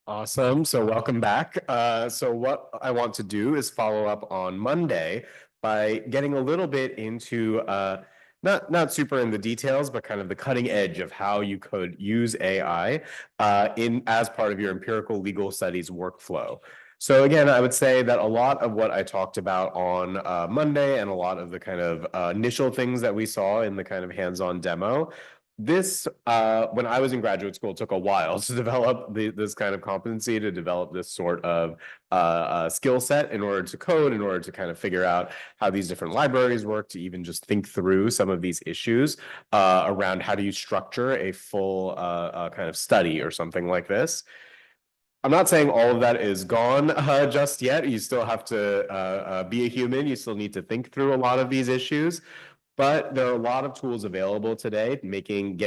Awesome. So welcome back. So what I want to do is follow up on Monday by getting a little bit into not super in the details, but kind of the cutting edge of how you could use AI in as part of your empirical legal studies workflow. So again, I would say that a lot of what I talked about on Monday and a lot of the kind of initial things that we saw in the kind of hands-on demo this when I was in graduate school, it took a while to develop this kind of competency, to develop this sort of skill set in order to code, in order to kind of figure out how these different libraries work, to even just think through some of these issues around how do you structure a full kind of study or something like this. I'm not saying all of that is gone just yet. You still have to be a human. You still need to think through a lot of these issues. But there are a lot of tools available today, making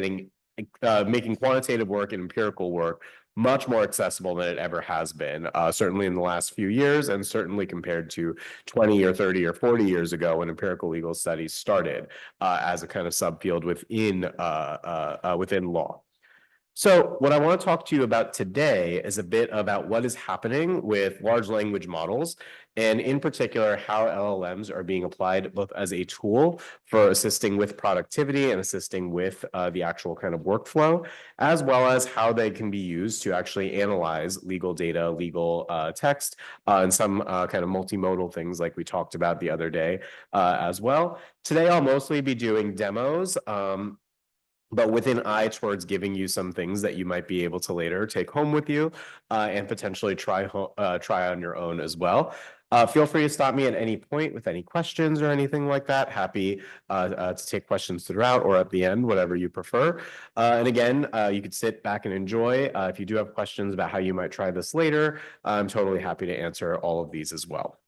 quantitative work and empirical work much more accessible than it ever has been, certainly in the last few years, and certainly compared to 20 or 30 or 40 years ago when empirical legal studies started as a kind of subfield within law. So what I want to talk to you about today is a bit about what is happening with large language models, and in particular, how LLMs are being applied both as a tool for assisting with productivity and assisting with the actual kind of workflow, as well as how they can be used to actually analyze legal data, legal text, and some kind of multimodal things like we talked about the other day as well. Today, I'll mostly be doing demos. But with an eye towards giving you some things that you might be able to later take home with you and potentially try on your own as well. Feel free to stop me at any point with any questions or anything like that. Happy to take questions throughout or at the end, whatever you prefer. And again, you could sit back and enjoy. If you do have questions about how you might try this later, I'm totally happy to answer all of these as well.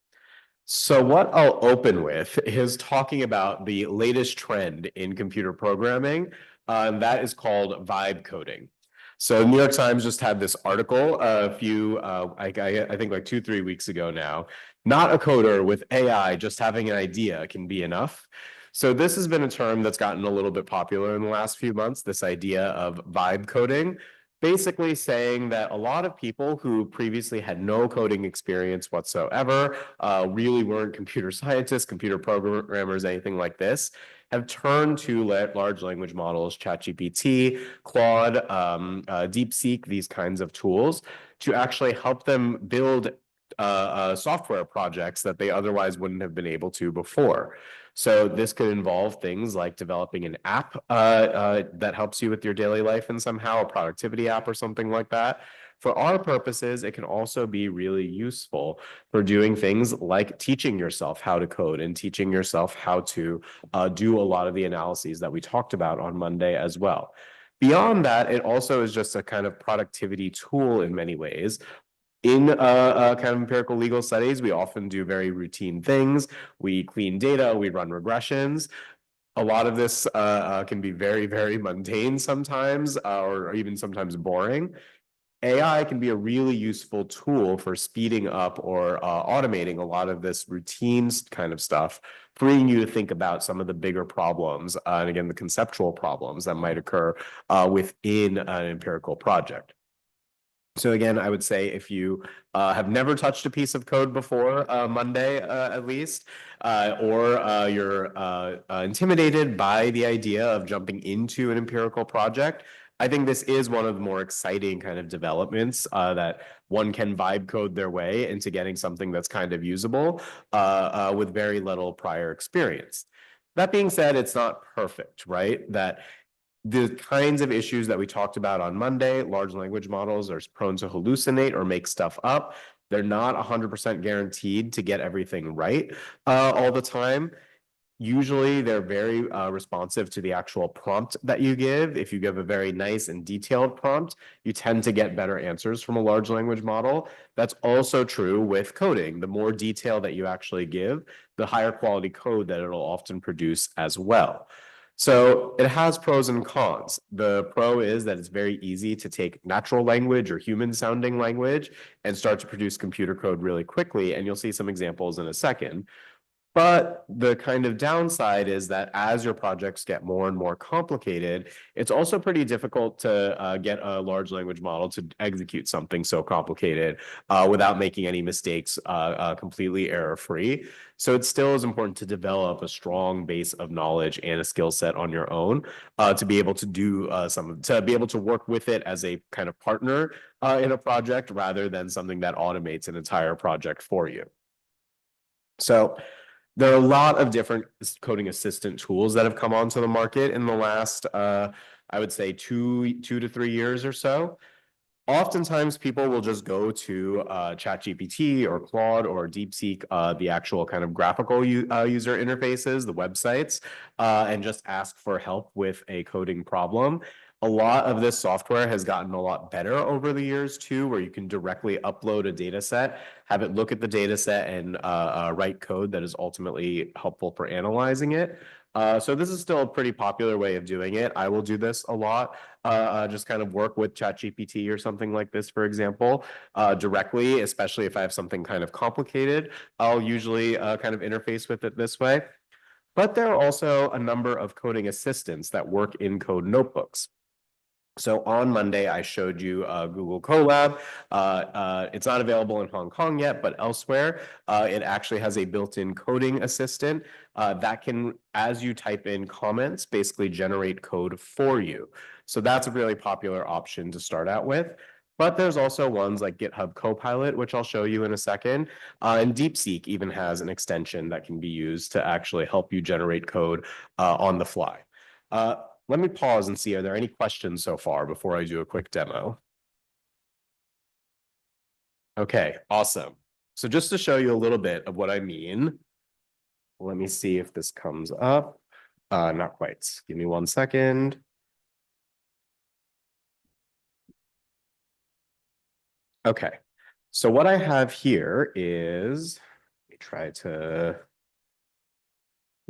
So what I'll open with is talking about the latest trend in computer programming, and that is called vibe coding. So New York Times just had this article I think like 2, 3 weeks ago now. Not a coder with AI, just having an idea can be enough. So this has been a term that's gotten a little bit popular in the last few months, this idea of vibe coding, basically saying that a lot of people who previously had no coding experience whatsoever, really weren't computer scientists, computer programmers, anything like this, have turned to large language models, ChatGPT, Claude, DeepSeek, these kinds of tools to actually help them build software projects that they otherwise wouldn't have been able to before. So this could involve things like developing an app that helps you with your daily life and somehow a productivity app or something like that. For our purposes, it can also be really useful for doing things like teaching yourself how to code and teaching yourself how to do a lot of the analyses that we talked about on Monday as well. Beyond that, it also is just a kind of productivity tool in many ways. In kind of empirical legal studies, we often do very routine things. We clean data, we run regressions. A lot of this can be very, very mundane sometimes, or even sometimes boring. AI can be a really useful tool for speeding up or automating a lot of this routine kind of stuff, freeing you to think about some of the bigger problems, and again, the conceptual problems that might occur within an empirical project. So again, I would say if you have never touched a piece of code before, Monday at least, or you're intimidated by the idea of jumping into an empirical project, I think this is one of the more exciting kind of developments that one can vibe code their way into getting something that's kind of usable with very little prior experience. That being said, it's not perfect, right? That the kinds of issues that we talked about on Monday, large language models are prone to hallucinate or make stuff up. They're not 100% guaranteed to get everything right all the time. Usually, they're very responsive to the actual prompt that you give. If you give a very nice and detailed prompt, you tend to get better answers from a large language model. That's also true with coding. The more detail that you actually give, the higher quality code that it'll often produce as well. So it has pros and cons. The pro is that it's very easy to take natural language or human sounding language and start to produce computer code really quickly. And you'll see some examples in a second. But the kind of downside is that as your projects get more and more complicated, it's also pretty difficult to get a large language model to execute something so complicated without making any mistakes, completely error-free. So it still is important to develop a strong base of knowledge and a skill set on your own to be able to do to be able to work with it as a kind of partner in a project rather than something that automates an entire project for you. So there are a lot of different coding assistant tools that have come onto the market in the last, I would say, 2 to 3 years or so. Oftentimes, people will just go to ChatGPT or Claude or DeepSeek, the actual kind of graphical user interfaces, the websites, and just ask for help with a coding problem. A lot of this software has gotten a lot better over the years too, where you can directly upload a data set, have it look at the data set and write code that is ultimately helpful for analyzing it. So this is still a pretty popular way of doing it. I will do this a lot. Just kind of work with ChatGPT or something like this, for example, directly, especially if I have something kind of complicated. I'll usually kind of interface with it this way. But there are also a number of coding assistants that work in code notebooks. So on Monday, I showed you Google Colab. It's not available in Hong Kong yet, but elsewhere, it actually has a built-in coding assistant that can, as you type in comments, basically generate code for you. So that's a really popular option to start out with. But there's also ones like GitHub Copilot, which I'll show you in a second. And DeepSeek even has an extension that can be used to actually help you generate code on the fly. Let me pause and see, are there any questions so far before I do a quick demo? Okay, awesome. So just to show you a little bit of what I mean, let me see if this comes up. Not quite. Give me 1 second. Okay, so what I have here is, let me try to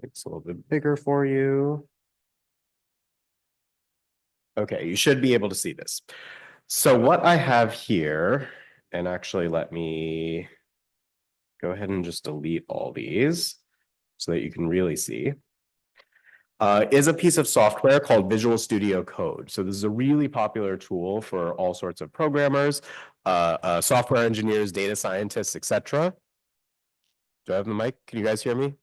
make this a little bit bigger for you. Okay, you should be able to see this. So what I have here, and actually let me go ahead and just delete all these so that you can really see, is a piece of software called Visual Studio Code. So this is a really popular tool for all sorts of programmers, software engineers, data scientists, etc. Do I have the mic? Can you guys hear me?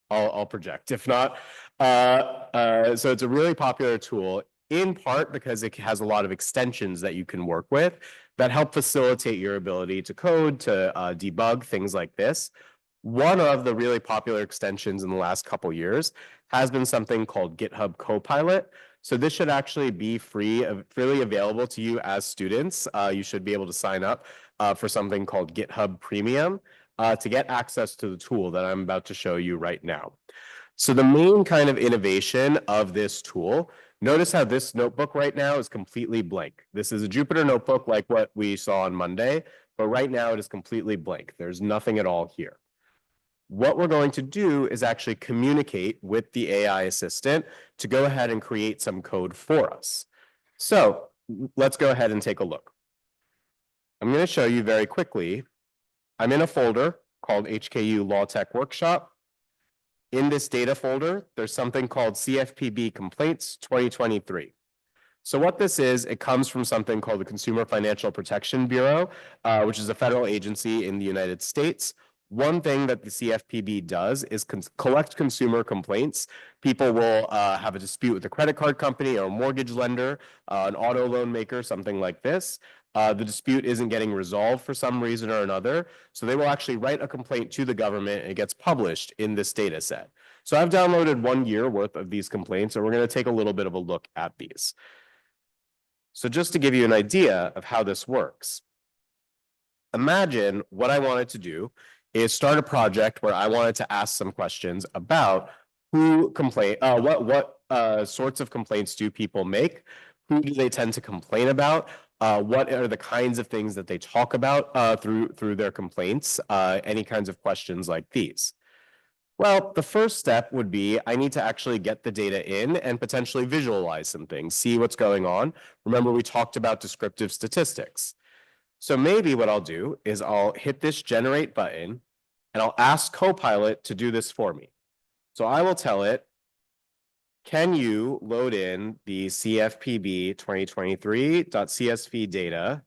I'll project. If not, so it's a really popular tool in part because it has a lot of extensions that you can work with that help facilitate your ability to code, to debug, things like this. One of the really popular extensions in the last couple years has been something called GitHub Copilot. So this should actually be freely available to you as students. You should be able to sign up for something called GitHub Premium to get access to the tool that I'm about to show you right now. So the main kind of innovation of this tool, notice how this notebook right now is completely blank. This is a Jupyter notebook like what we saw on Monday, but right now it is completely blank. There's nothing at all here. What we're going to do is actually communicate with the AI assistant to go ahead and create some code for us. So let's go ahead and take a look. I'm going to show you very quickly. I'm in a folder called HKU Law Tech Workshop. In this data folder, there's something called CFPB Complaints 2023. So what this is, it comes from something called the Consumer Financial Protection Bureau, which is a federal agency in the United States. One thing that the CFPB does is collect consumer complaints. People will have a dispute with a credit card company or a mortgage lender, an auto loan maker, something like this. The dispute isn't getting resolved for some reason or another. So they will actually write a complaint to the government and it gets published in this data set. So I've downloaded 1 year worth of these complaints, and we're going to take a little bit of a look at these. So just to give you an idea of how this works, imagine what I wanted to do is start a project where I wanted to ask some questions about what sorts of complaints do people make? Who do they tend to complain about? What are the kinds of things that they talk about through their complaints? Any kinds of questions like these. Well, the first step would be I need to actually get the data in and potentially visualize some things, see what's going on. Remember, we talked about descriptive statistics. So maybe what I'll do is I'll hit this generate button, And I'll ask Copilot to do this for me. So I will tell it, can you load in the CFPB 2023.csv data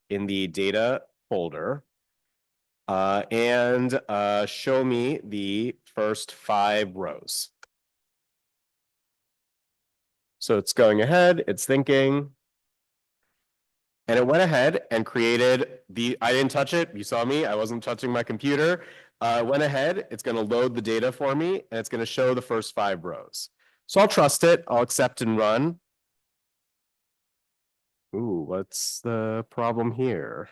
in the data folder and show me the first 5 rows. So it's going ahead, it's thinking, and it went ahead and created I didn't touch it, you saw me, I wasn't touching my computer. Went ahead, it's gonna load the data for me, and it's gonna show the first 5 rows. So I'll trust it, I'll accept and run. Ooh, what's the problem here?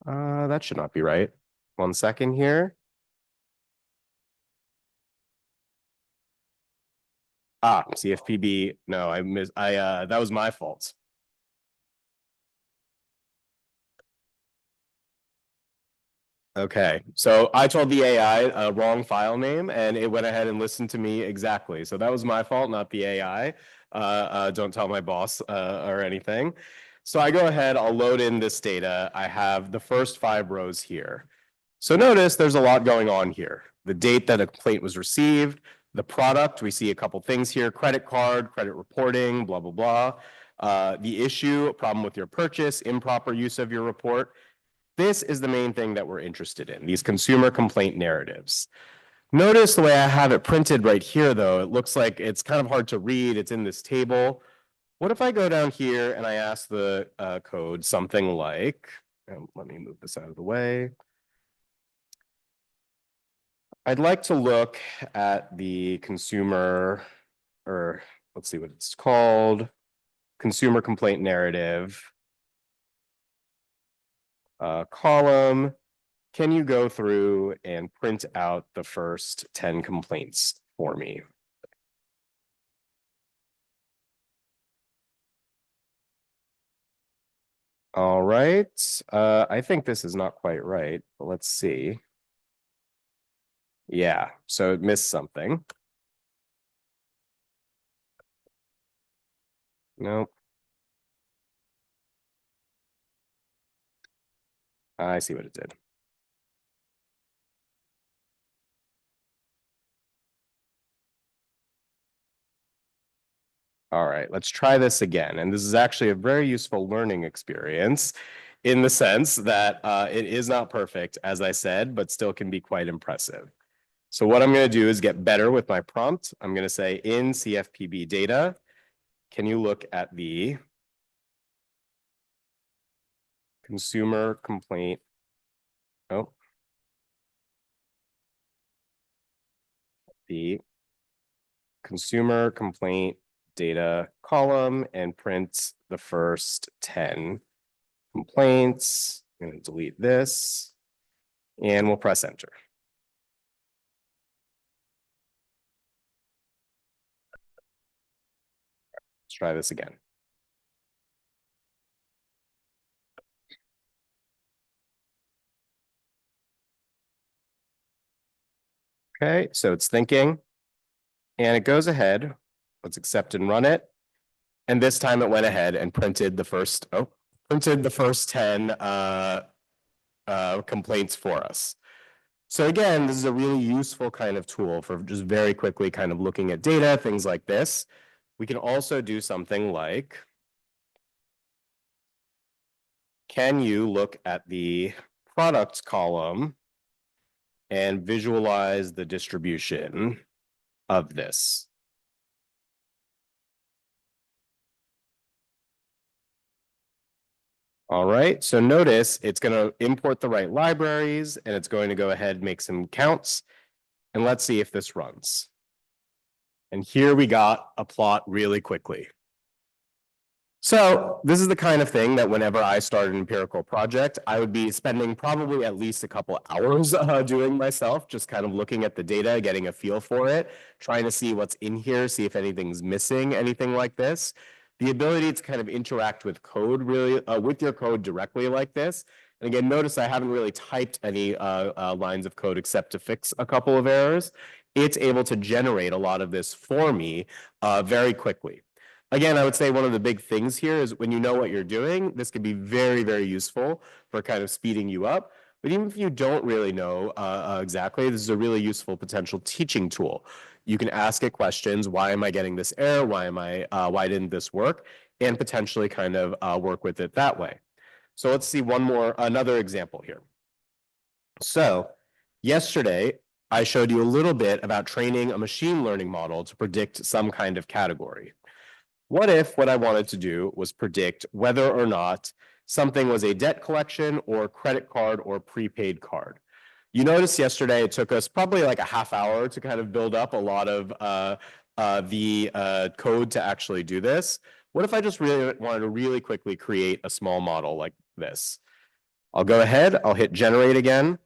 That should not be right. 1 second here. CFPB. No, that was my fault. Okay, so I told the AI a wrong file name, and it went ahead and listened to me exactly. So that was my fault, not the AI. Don't tell my boss or anything. So I go ahead, I'll load in this data. I have the first 5 rows here. So notice there's a lot going on here. The date that a complaint was received, the product, we see a couple things here, credit card, credit reporting, blah, blah, blah. The issue, problem with your purchase, improper use of your report. This is the main thing that we're interested in, these consumer complaint narratives. Notice the way I have it printed right here, though, it looks like it's kind of hard to read. It's in this table. What if I go down here and I ask the code something like, let me move this out of the way. I'd like to look at the consumer, or let's see what it's called, consumer complaint narrative column. Can you go through and print out the first 10 complaints for me? All right. I think this is not quite right, but let's see. Yeah, so it missed something. Nope. I see what it did. All right, let's try this again. And this is actually a very useful learning experience in the sense that it is not perfect, as I said, but still can be quite impressive. So what I'm going to do is get better with my prompt. I'm going to say in CFPB data, can you look at the consumer complaint? Oh, the consumer complaint data column and print the first 10 complaints. I'm going to delete this and we'll press enter. Let's try this again. Okay, so it's thinking and it goes ahead. Let's accept and run it. And this time it went ahead and printed the first 10 complaints for us. So again, this is a really useful kind of tool for just very quickly kind of looking at data, things like this. We can also do something like, can you look at the products column and visualize the distribution of this? All right, so notice it's going to import the right libraries and it's going to go ahead and make some counts. And let's see if this runs. And here we got a plot really quickly. So this is the kind of thing that whenever I start an empirical project, I would be spending probably at least a couple hours doing myself, just kind of looking at the data, getting a feel for it, trying to see what's in here, see if anything's missing, anything like this. The ability to kind of interact with code really, with your code directly like this. And again, notice I haven't really typed any lines of code except to fix a couple of errors. It's able to generate a lot of this for me very quickly. Again, I would say one of the big things here is when you know what you're doing, this can be very, very useful for kind of speeding you up. But even if you don't really know exactly, this is a really useful potential teaching tool. You can ask it questions. Why am I getting this error? Why didn't this work? And potentially kind of work with it that way. So let's see another example here. So yesterday, I showed you a little bit about training a machine learning model to predict some kind of category. What if what I wanted to do was predict whether or not something was a debt collection or credit card or prepaid card? You noticed yesterday it took us probably like a half hour to kind of build up a lot of the code to actually do this. What if I just really wanted to really quickly create a small model like this? I'll go ahead, I'll hit generate again.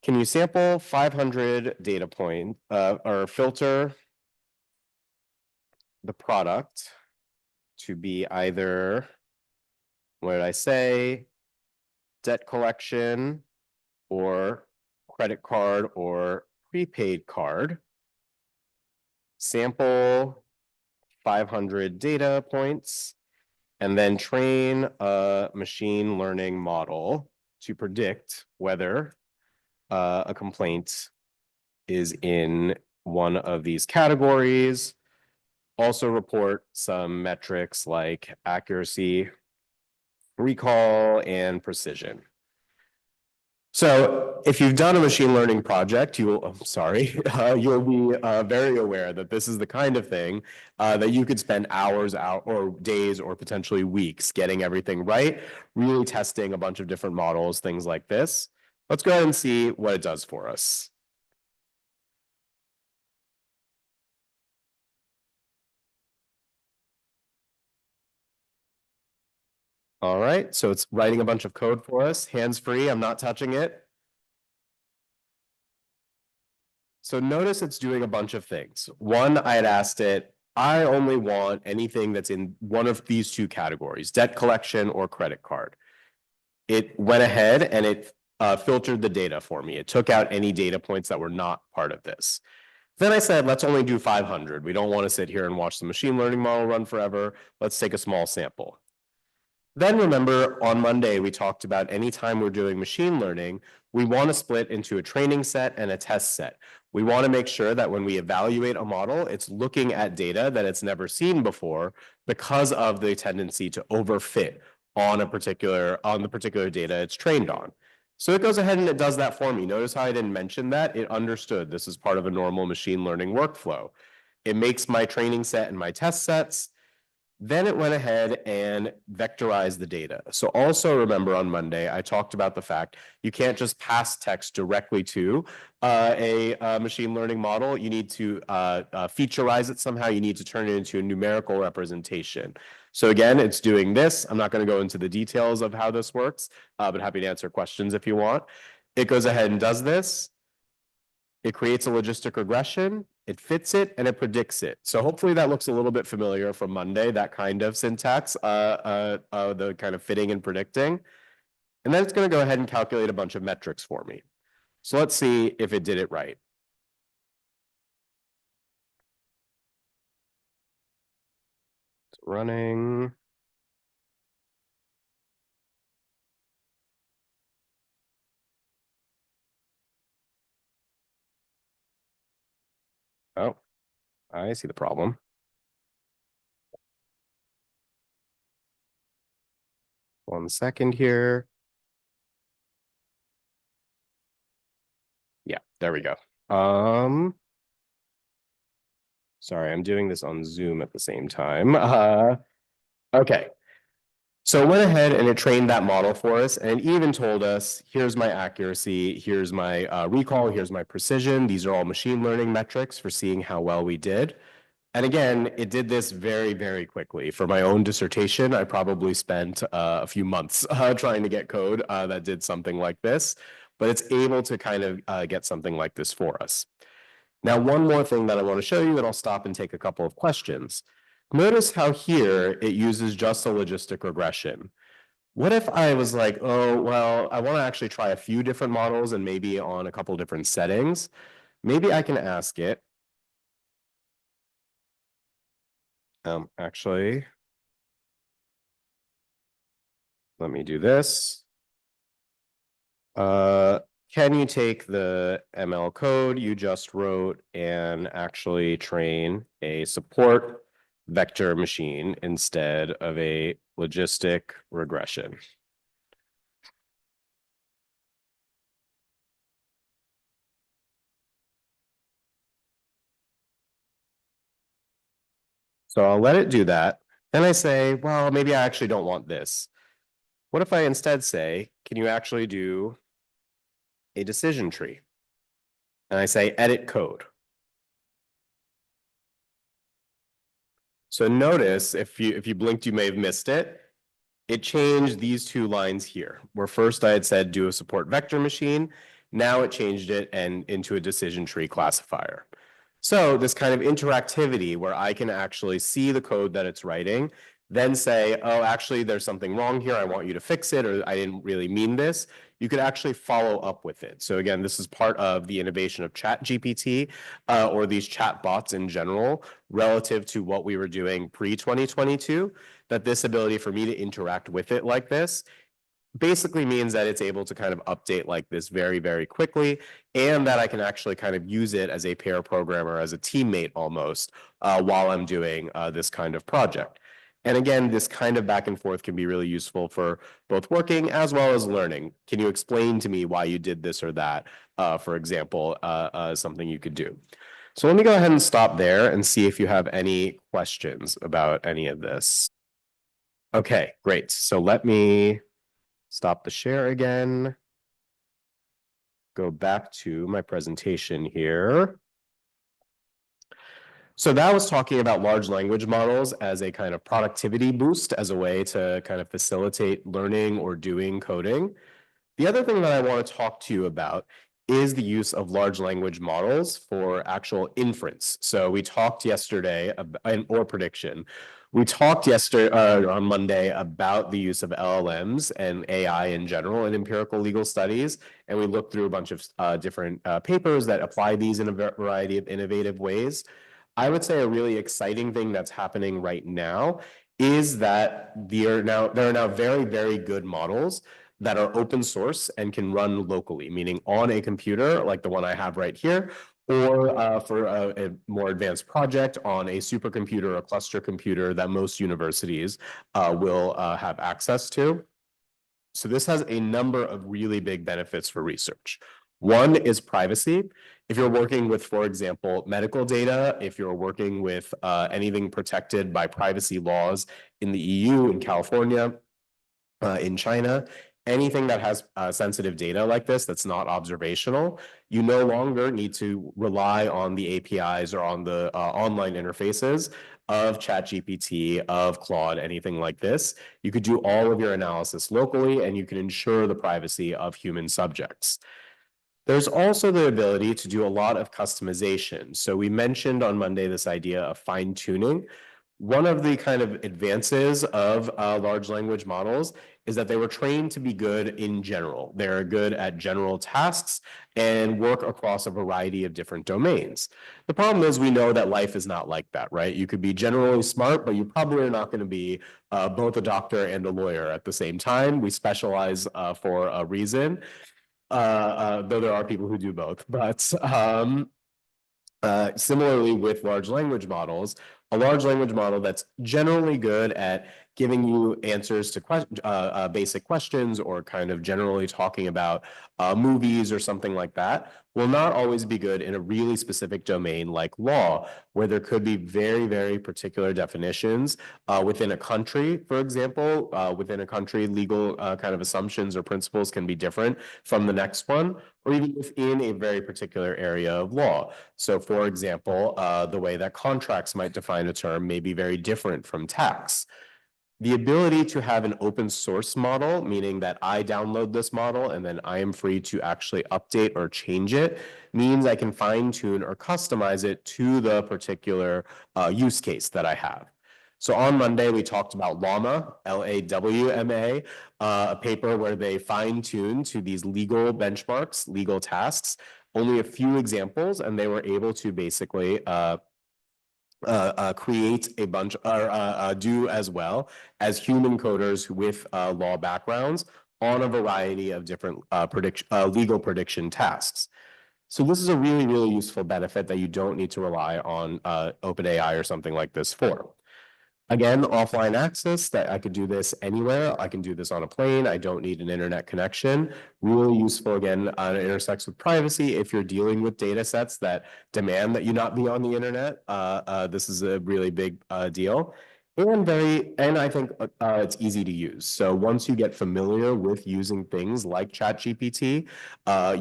Can you sample 500 data point or filter the product to be either, what did I say, debt collection or credit card or prepaid card? Sample 500 data points and then train a machine learning model to predict whether a complaint is in one of these categories. Also report some metrics like accuracy, recall, and precision. So if you've done a machine learning project, you'll be very aware that this is the kind of thing that you could spend hours out or days or potentially weeks getting everything right, really testing a bunch of different models, things like this. Let's go ahead and see what it does for us. All right, so it's writing a bunch of code for us, hands-free, I'm not touching it. So notice it's doing a bunch of things. One, I had asked it, I only want anything that's in one of these two categories, debt collection or credit card. It went ahead and it filtered the data for me. It took out any data points that were not part of this. Then I said, let's only do 500. We don't want to sit here and watch the machine learning model run forever. Let's take a small sample. Then remember on Monday, we talked about anytime we're doing machine learning, we want to split into a training set and a test set. We want to make sure that when we evaluate a model, it's looking at data that it's never seen before because of the tendency to overfit on the particular data it's trained on. So it goes ahead and it does that for me. Notice how I didn't mention that. It understood this is part of a normal machine learning workflow. It makes my training set and my test sets. Then it went ahead and vectorized the data. So also remember on Monday, I talked about the fact you can't just pass text directly to a machine learning model. You need to featureize it somehow. You need to turn it into a numerical representation. So again, it's doing this. I'm not going to go into the details of how this works, but happy to answer questions if you want. It goes ahead and does this. It creates a logistic regression, it fits it, and it predicts it. So hopefully that looks a little bit familiar from Monday, that kind of syntax, the kind of fitting and predicting. And then it's going to go ahead and calculate a bunch of metrics for me. So let's see if it did it right. It's running. Oh, I see the problem. One second here. Yeah, there we go. Sorry, I'm doing this on Zoom at the same time. Okay. So it went ahead and it trained that model for us and it even told us, here's my accuracy, here's my recall, here's my precision. These are all machine learning metrics for seeing how well we did. And again, it did this very, very quickly. For my own dissertation, I probably spent a few months trying to get code that did something like this, but it's able to kind of get something like this for us. Now, one more thing that I want to show you, and I'll stop and take a couple of questions. Notice how here it uses just a logistic regression. What if I was like, oh, well, I want to actually try a few different models and maybe on a couple different settings? Maybe I can ask it, Actually, let me do this. Can you take the ML code you just wrote and actually train a support vector machine instead of a logistic regression? So I'll let it do that. Then I say, well, maybe I actually don't want this. What if I instead say, can you actually do a decision tree? And I say, edit code. So notice if you blinked, you may have missed it. It changed these two lines here, where first I had said do a support vector machine. Now it changed it and into a decision tree classifier. So this kind of interactivity where I can actually see the code that it's writing, then say, oh, actually, there's something wrong here. I want you to fix it, or I didn't really mean this. You could actually follow up with it. So again, this is part of the innovation of ChatGPT or these chat bots in general relative to what we were doing pre-2022, that this ability for me to interact with it like this basically means that it's able to kind of update like this very, very quickly, and that I can actually kind of use it as a pair programmer, as a teammate almost, while I'm doing this kind of project. And again, this kind of back and forth can be really useful for both working as well as learning. Can you explain to me why you did this or that, for example, something you could do? So let me go ahead and stop there and see if you have any questions about any of this. Okay, great. So let me stop the share again. Go back to my presentation here. So that was talking about large language models as a kind of productivity boost, as a way to kind of facilitate learning or doing coding. The other thing that I want to talk to you about is the use of large language models for actual inference. So we talked yesterday or prediction. We talked yesterday on Monday about the use of LLMs and AI in general in empirical legal studies, and we looked through a bunch of different papers that apply these in a variety of innovative ways. I would say a really exciting thing that's happening right now is that there are now very, very good models that are open source and can run locally, meaning on a computer like the one I have right here, or for a more advanced project on a supercomputer or a cluster computer that most universities will have access to. So this has a number of really big benefits for research. One is privacy. If you're working with, for example, medical data, if you're working with anything protected by privacy laws in the EU, in California, in China, anything that has sensitive data like this that's not observational, you no longer need to rely on the APIs or on the online interfaces of ChatGPT, of Claude, anything like this. You could do all of your analysis locally, and you can ensure the privacy of human subjects. There's also the ability to do a lot of customization. So we mentioned on Monday this idea of fine tuning. One of the kind of advances of large language models is that they were trained to be good in general. They're good at general tasks and work across a variety of different domains. The problem is we know that life is not like that, right? You could be generally smart, but you probably are not going to be both a doctor and a lawyer at the same time. We specialize for a reason, though there are people who do both. But similarly with large language models, a large language model that's generally good at giving you answers to basic questions, or kind of generally talking about movies or something like that, will not always be good in a really specific domain like law, where there could be very, very particular definitions within a country. For example, within a country, legal kind of assumptions or principles can be different from the next one, or even within a very particular area of law. So for example, the way that contracts might define a term may be very different from tax. The ability to have an open source model, meaning that I download this model and then I am free to actually update or change it, means I can fine tune or customize it to the particular use case that I have. So on Monday, we talked about Llama, LAWMA, a paper where they fine tune to these legal benchmarks, legal tasks, only a few examples, and they were able to basically create a bunch or do as well as human coders with law backgrounds on a variety of different legal prediction tasks. So this is a really, really useful benefit that you don't need to rely on OpenAI or something like this for. Again, offline access, that I could do this anywhere. I can do this on a plane. I don't need an internet connection. Really useful, again, it intersects with privacy. If you're dealing with data sets that demand that you not be on the internet, this is a really big deal. And I think it's easy to use. So once you get familiar with using things like ChatGPT,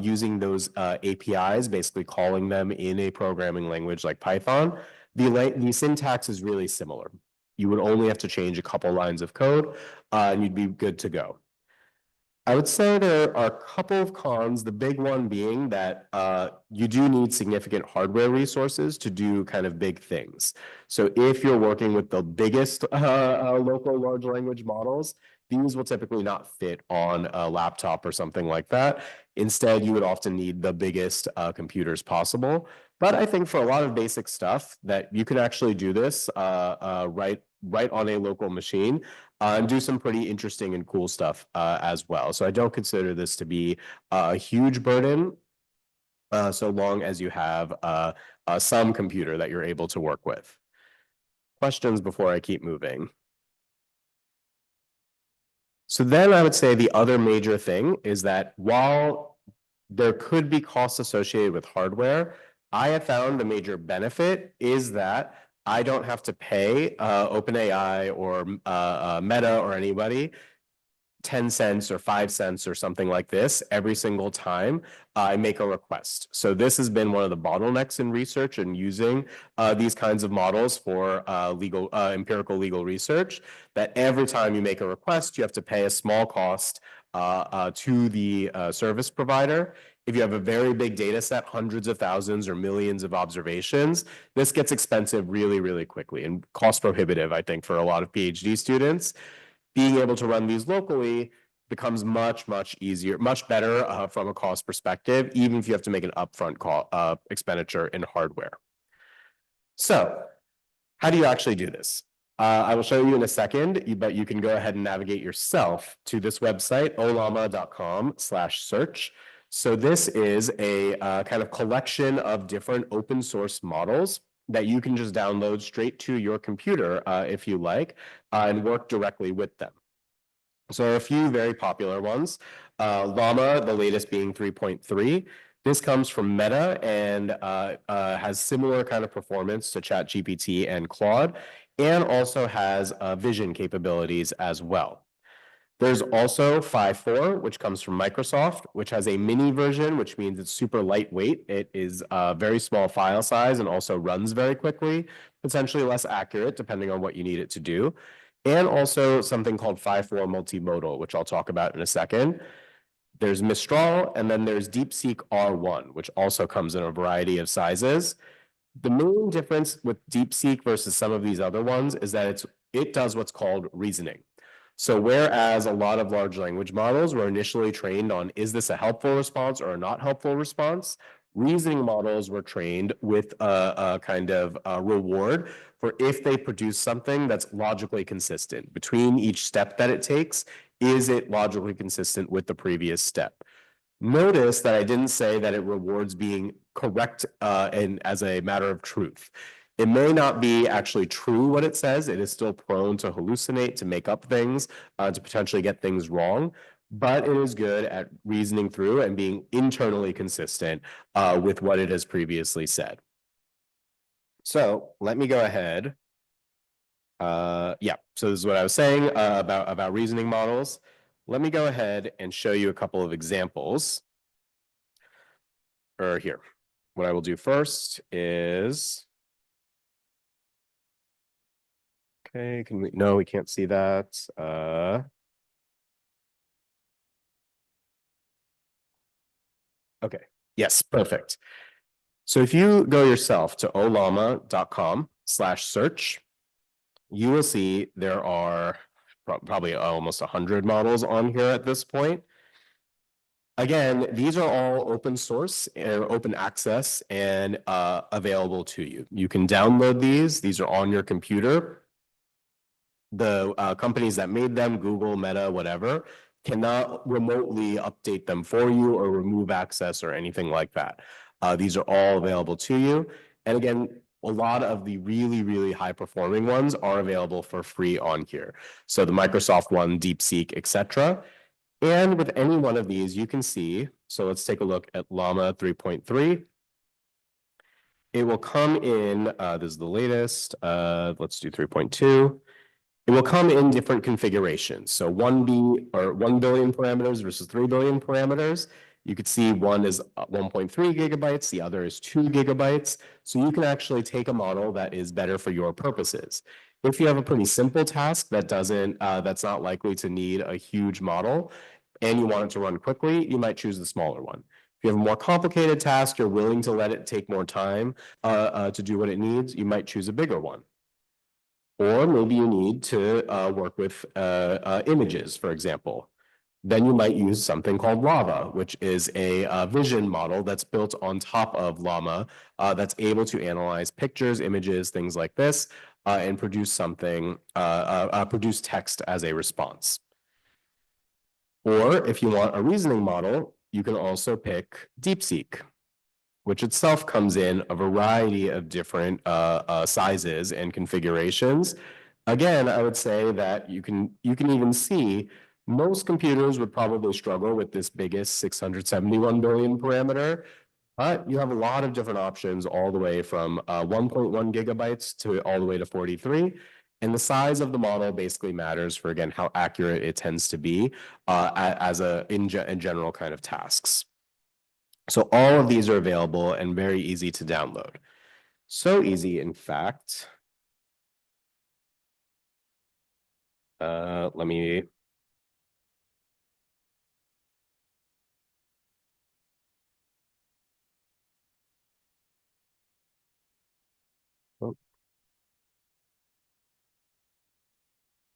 using those APIs, basically calling them in a programming language like Python, the syntax is really similar. You would only have to change a couple lines of code, and you'd be good to go. I would say there are a couple of cons, the big one being that you do need significant hardware resources to do kind of big things. So if you're working with the biggest local large language models, these will typically not fit on a laptop or something like that. Instead, you would often need the biggest computers possible. But I think for a lot of basic stuff that you can actually do this right on a local machine and do some pretty interesting and cool stuff as well. So I don't consider this to be a huge burden, so long as you have some computer that you're able to work with. Questions before I keep moving? So then I would say the other major thing is that while there could be costs associated with hardware, I have found the major benefit is that I don't have to pay OpenAI or Meta or anybody 10 cents or 5 cents or something like this every single time I make a request. So this has been one of the bottlenecks in research and using these kinds of models for empirical legal research, that every time you make a request, you have to pay a small cost to the service provider. If you have a very big data set, hundreds of thousands or millions of observations, this gets expensive really, really quickly and cost prohibitive, I think, for a lot of PhD students. Being able to run these locally becomes much, much easier, much better from a cost perspective, even if you have to make an upfront expenditure in hardware. So how do you actually do this? I will show you in a second, but you can go ahead and navigate yourself to this website, ollama.com/search. So this is a kind of collection of different open source models that you can just download straight to your computer if you like, and work directly with them. So there are a few very popular ones. Llama, the latest being 3.3. This comes from Meta and has similar kind of performance to ChatGPT and Claude, and also has vision capabilities as well. There's also 5.4, which comes from Microsoft, which has a mini version, which means it's super lightweight. It is a very small file size and also runs very quickly, potentially less accurate depending on what you need it to do. And also something called 5.4 multimodal, which I'll talk about in a second. There's Mistral, and then there's DeepSeek R1, which also comes in a variety of sizes. The main difference with DeepSeek versus some of these other ones is that it does what's called reasoning. So whereas a lot of large language models were initially trained on, is this a helpful response or a not helpful response? Reasoning models were trained with a kind of reward for if they produce something that's logically consistent between each step that it takes. Is it logically consistent with the previous step? Notice that I didn't say that it rewards being correct and as a matter of truth. It may not be actually true what it says. It is still prone to hallucinate, to make up things, to potentially get things wrong. But it is good at reasoning through and being internally consistent with what it has previously said. So let me go ahead. Yeah, so this is what I was saying about reasoning models. Let me go ahead and show you a couple of examples. Or here, what I will do first is, okay, no, we can't see that. Okay, yes, perfect. So if you go yourself to ollama.com/search, you will see there are probably almost 100 models on here at this point. Again, these are all open source and open access and available to you. You can download these. These are on your computer. The companies that made them, Google, Meta, whatever, cannot remotely update them for you or remove access or anything like that. These are all available to you. And again, a lot of the really, really high performing ones are available for free on here. So the Microsoft one, DeepSeek, etc. And with any one of these, you can see, so let's take a look at Llama 3.3. It will come in, this is the latest, let's do 3.2. It will come in different configurations. So 1B or 1 billion parameters versus 3 billion parameters. You could see one is 1.3 gigabytes, the other is 2 gigabytes. So you can actually take a model that is better for your purposes. If you have a pretty simple task that that's not likely to need a huge model and you want it to run quickly, you might choose the smaller one. If you have a more complicated task, you're willing to let it take more time to do what it needs, you might choose a bigger one. Or maybe you need to work with images, for example. Then you might use something called Lava, which is a vision model that's built on top of Llama that's able to analyze pictures, images, things like this, and produce produce text as a response. Or if you want a reasoning model, you can also pick DeepSeek, which itself comes in a variety of different sizes and configurations. Again, I would say that you can even see most computers would probably struggle with this biggest 671 billion parameter, but you have a lot of different options all the way from 1.1 gigabytes to all the way to 43. And the size of the model basically matters for, again, how accurate it tends to be in general kind of tasks. So all of these are available and very easy to download. So easy, in fact. Let me. Oh,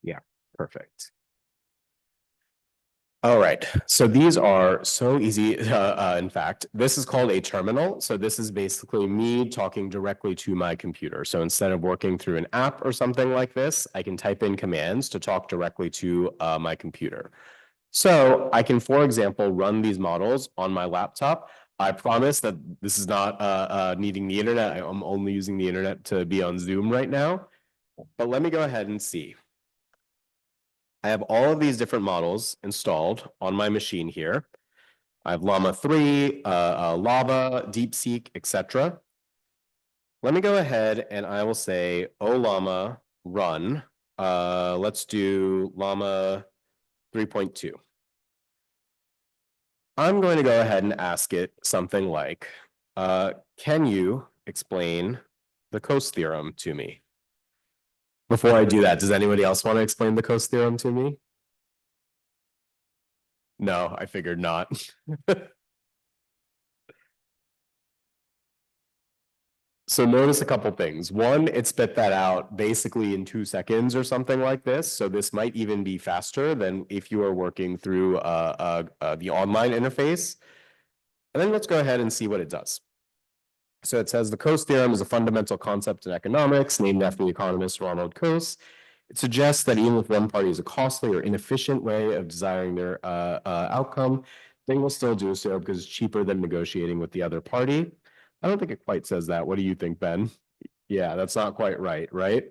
yeah, perfect. All right, so these are so easy. In fact, this is called a terminal. So this is basically me talking directly to my computer. So instead of working through an app or something like this, I can type in commands to talk directly to my computer. So I can, for example, run these models on my laptop. I promise that this is not needing the internet. I'm only using the internet to be on Zoom right now. But let me go ahead and see. I have all of these different models installed on my machine here. I have Llama 3, Lava, DeepSeek, etc. Let me go ahead and I will say, oh, Llama, run. Let's do Llama 3.2. I'm going to go ahead and ask it something like, can you explain the Coase theorem to me? Before I do that, does anybody else want to explain the Coase theorem to me? No, I figured not. So notice a couple things. One, it spit that out basically in 2 seconds or something like this. So this might even be faster than if you are working through the online interface. And then let's go ahead and see what it does. So it says the Coase theorem is a fundamental concept in economics named after the economist Ronald Coase. It suggests that even if one party is a costly or inefficient way of desiring their outcome, they will still do so because it's cheaper than negotiating with the other party. I don't think it quite says that. What do you think, Ben? Yeah, that's not quite right, right?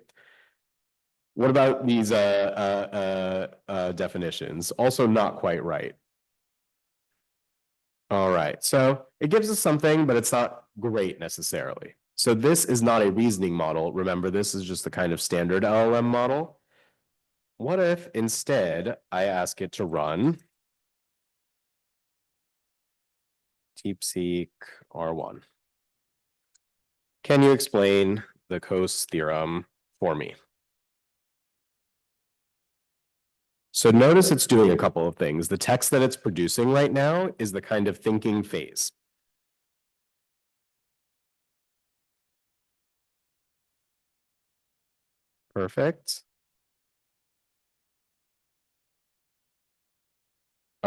What about these definitions? Also not quite right. All right, so it gives us something, but it's not great necessarily. So this is not a reasoning model. Remember, this is just the kind of standard LLM model. What if instead I ask it to run DeepSeek R1? Can you explain the Coase theorem for me? So notice it's doing a couple of things. The text that it's producing right now is the kind of thinking phase. Perfect.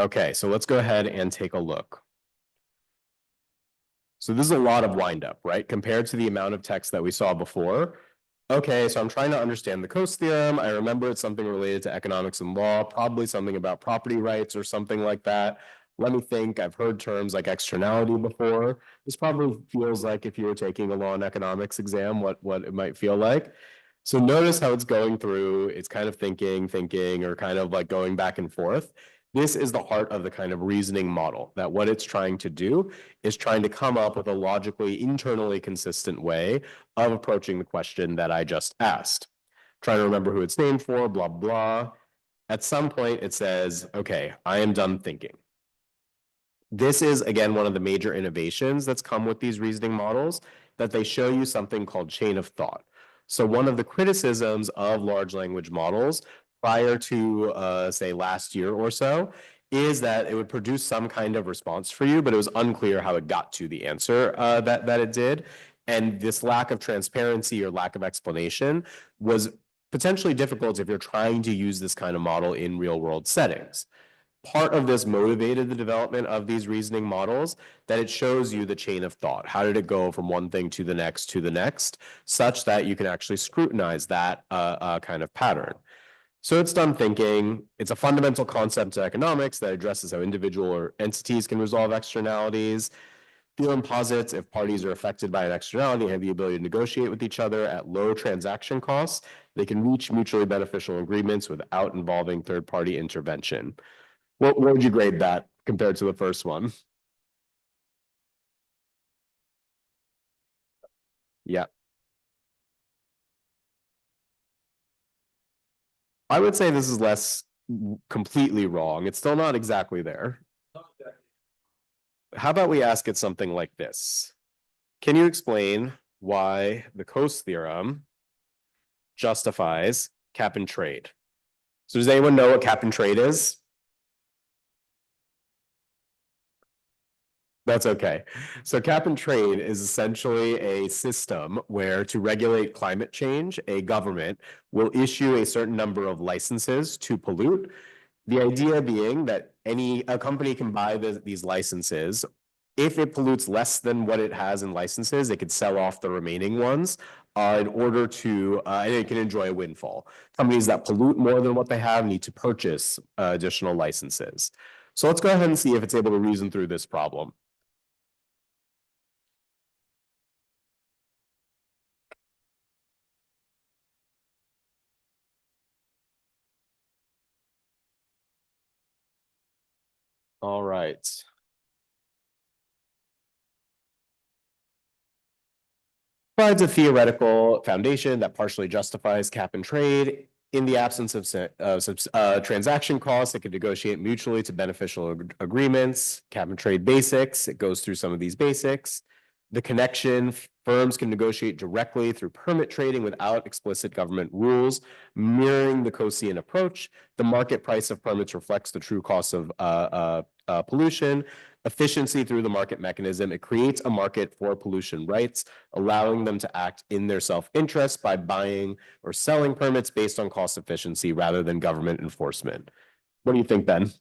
Okay, so let's go ahead and take a look. So this is a lot of windup, right? Compared to the amount of text that we saw before. Okay, so I'm trying to understand the Coase theorem. I remember it's something related to economics and law, probably something about property rights or something like that. Let me think. I've heard terms like externality before. This probably feels like if you were taking a law and economics exam, what it might feel like. So notice how it's going through. It's kind of thinking, or kind of like going back and forth. This is the heart of the kind of reasoning model, that what it's trying to do is trying to come up with a logically, internally consistent way of approaching the question that I just asked. Trying to remember who it's named for, blah, blah. At some point, it says, okay, I am done thinking. This is, again, one of the major innovations that's come with these reasoning models, that they show you something called chain of thought. So one of the criticisms of large language models prior to, say, last year or so, is that it would produce some kind of response for you, but it was unclear how it got to the answer that it did. And this lack of transparency or lack of explanation was potentially difficult if you're trying to use this kind of model in real world settings. Part of this motivated the development of these reasoning models, that it shows you the chain of thought. How did it go from one thing to the next, such that you can actually scrutinize that kind of pattern. So it's done thinking. It's a fundamental concept to economics that addresses how individual or entities can resolve externalities. Theorem posits if parties are affected by an externality and have the ability to negotiate with each other at low transaction costs, they can reach mutually beneficial agreements without involving third-party intervention. What would you grade that compared to the first one? Yeah, I would say this is less completely wrong. It's still not exactly there. How about we ask it something like this? Can you explain why the Coase theorem justifies cap and trade? So does anyone know what cap and trade is? That's okay. So cap and trade is essentially a system where, to regulate climate change, a government will issue a certain number of licenses to pollute. The idea being that a company can buy these licenses. If it pollutes less than what it has in licenses, it could sell off the remaining ones in order to, and it can enjoy a windfall. Companies that pollute more than what they have need to purchase additional licenses. So let's go ahead and see if it's able to reason through this problem. All right. Provides a theoretical foundation that partially justifies cap and trade. In the absence of transaction costs, it could negotiate mutually to beneficial agreements. Cap and trade basics, it goes through some of these basics. The connection, firms can negotiate directly through permit trading without explicit government rules, mirroring the Coasean approach. The market price of permits reflects the true cost of pollution. Efficiency through the market mechanism, it creates a market for pollution rights, allowing them to act in their self-interest by buying or selling permits based on cost efficiency rather than government enforcement. What do you think, Ben?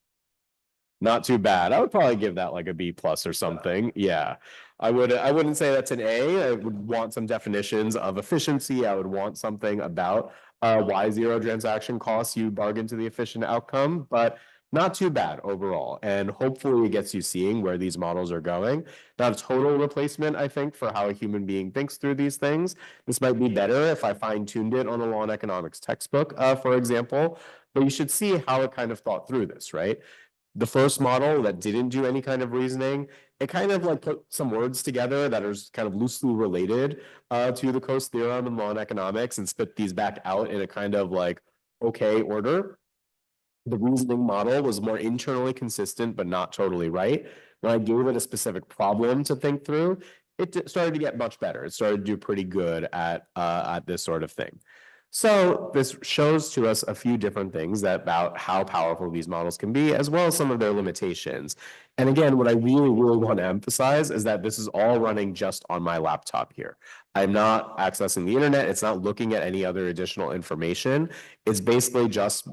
Not too bad. I would probably give that like a B plus or something. Yeah. I wouldn't say that's an A. I would want some definitions of efficiency. I would want something about why zero transaction costs you bargain to the efficient outcome, but not too bad overall. And hopefully it gets you seeing where these models are going. Not a total replacement, I think, for how a human being thinks through these things. This might be better if I fine-tuned it on a law and economics textbook, for example. But you should see how it kind of thought through this, right? The first model that didn't do any kind of reasoning, it kind of like put some words together that are kind of loosely related to the Coase theorem and law and economics, and spit these back out in a kind of like okay order. The reasoning model was more internally consistent, but not totally right. When I gave it a specific problem to think through, it started to get much better. It started to do pretty good at this sort of thing. So this shows to us a few different things about how powerful these models can be, as well as some of their limitations. And again, what I really, really want to emphasize is that this is all running just on my laptop here. I'm not accessing the internet. It's not looking at any other additional information. It's basically just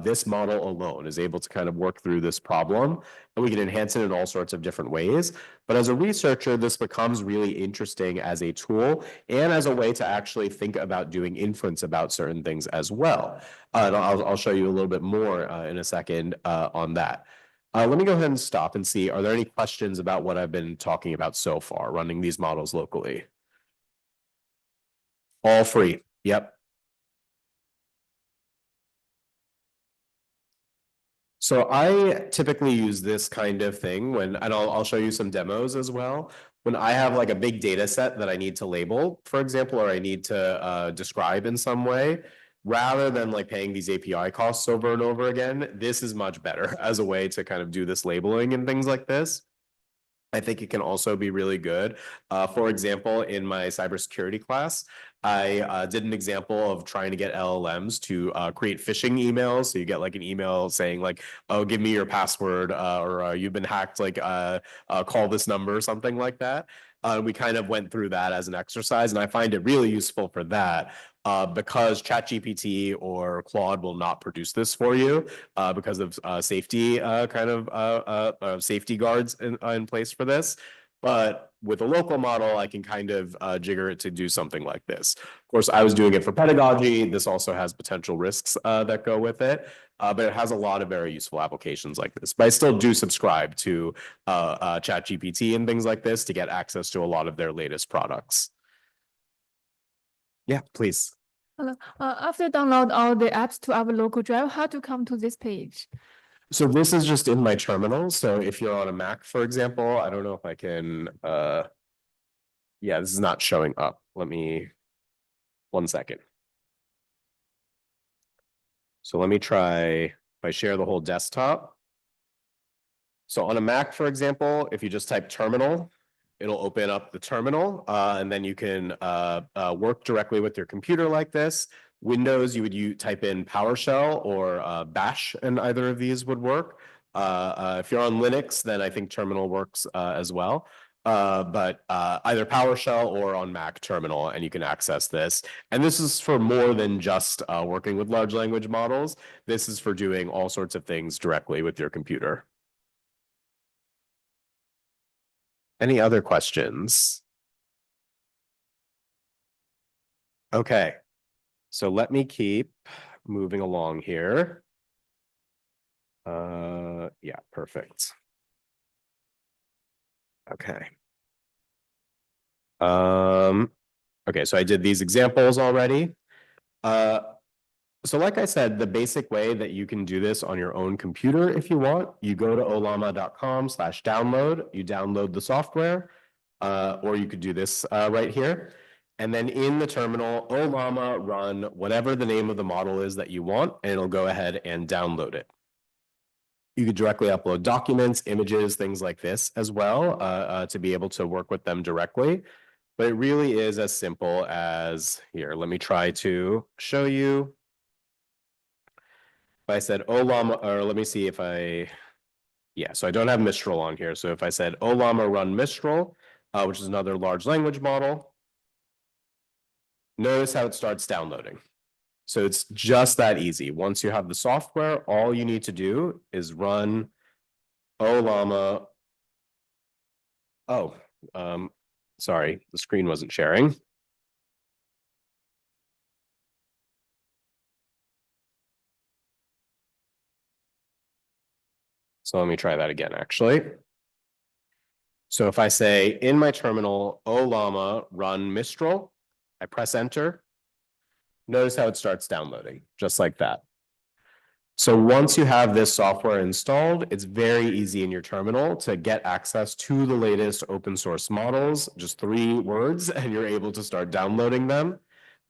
this model alone is able to kind of work through this problem, and we can enhance it in all sorts of different ways. But as a researcher, this becomes really interesting as a tool and as a way to actually think about doing inference about certain things as well. And I'll show you a little bit more in a second on that. Let me go ahead and stop and see, are there any questions about what I've been talking about so far, running these models locally? All free. Yep. So I typically use this kind of thing when, and I'll show you some demos as well. When I have like a big data set that I need to label, for example, or I need to describe in some way, rather than like paying these API costs over and over again, this is much better as a way to kind of do this labeling and things like this. I think it can also be really good. For example, in my cybersecurity class, I did an example of trying to get LLMs to create phishing emails. So you get like an email saying like, "Oh, give me your password," or "You've been hacked. Like, call this number," or something like that. We kind of went through that as an exercise, and I find it really useful for that. Because ChatGPT or Claude will not produce this for you because of safety safety guards in place for this. But with a local model, I can kind of jigger it to do something like this. Of course, I was doing it for pedagogy. This also has potential risks that go with it. But it has a lot of very useful applications like this. But I still do subscribe to ChatGPT and things like this to get access to a lot of their latest products. Yeah, please. Hello. After download all the apps to our local drive, how to come to this page? So this is just in my terminal. So if you're on a Mac, for example, I don't know if I can, yeah, this is not showing up. Let me, 1 second. So let me try, if I share the whole desktop. So on a Mac, for example, if you just type terminal, it'll open up the terminal, and then you can work directly with your computer like this. Windows, you would type in PowerShell or Bash, and either of these would work. If you're on Linux, then I think terminal works as well. But either PowerShell or on Mac terminal, and you can access this. And this is for more than just working with large language models. This is for doing all sorts of things directly with your computer. Any other questions? Okay, so let me keep moving along here. Yeah, perfect. Okay. Okay, so I did these examples already. So like I said, the basic way that you can do this on your own computer, if you want, you go to olama.com/download, you download the software, or you could do this right here. And then in the terminal, olama run whatever the name of the model is that you want, and it'll go ahead and download it. You could directly upload documents, images, things like this as well to be able to work with them directly. But it really is as simple as, here, let me try to show you. If I said Olama, or let me see if yeah, so I don't have Mistral on here. So if I said Olama run Mistral, which is another large language model, notice how it starts downloading. So it's just that easy. Once you have the software, all you need to do is run Olama. Oh, sorry, the screen wasn't sharing. So let me try that again, actually. So if I say in my terminal, Olama run Mistral, I press enter. Notice how it starts downloading, just like that. So once you have this software installed, it's very easy in your terminal to get access to the latest open source models, just 3 words, and you're able to start downloading them.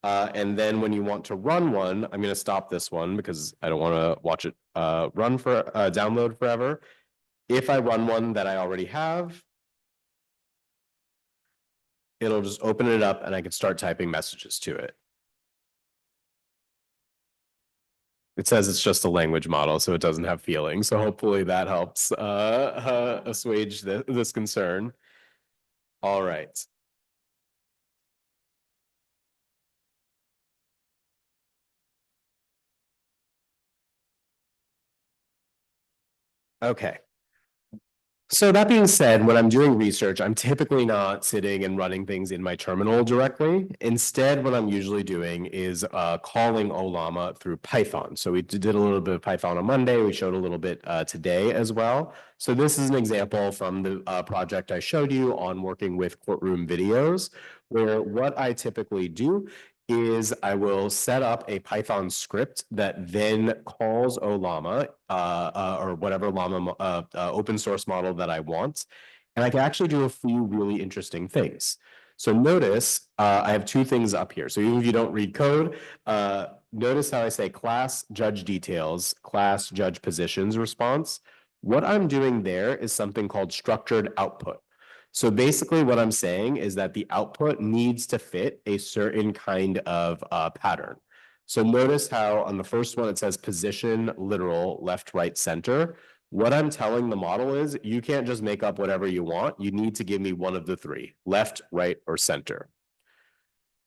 And then when you want to run one, I'm going to stop this one because I don't want to watch it download forever. If I run one that I already have, it'll just open it up and I can start typing messages to it. It says it's just a language model, so it doesn't have feelings. So hopefully that helps assuage this concern. All right. Okay. So that being said, when I'm doing research, I'm typically not sitting and running things in my terminal directly. Instead, what I'm usually doing is calling Olama through Python. So we did a little bit of Python on Monday. We showed a little bit today as well. So this is an example from the project I showed you on working with courtroom videos, where what I typically do is I will set up a Python script that then calls Olama or whatever Llama open source model that I want. And I can actually do a few really interesting things. So notice I have two things up here. So even if you don't read code, notice how I say class judge details, class judge positions response. What I'm doing there is something called structured output. So basically what I'm saying is that the output needs to fit a certain kind of pattern. So notice how on the first one, it says position, literal, left, right, center. What I'm telling the model is you can't just make up whatever you want. You need to give me one of the three, left, right, or center.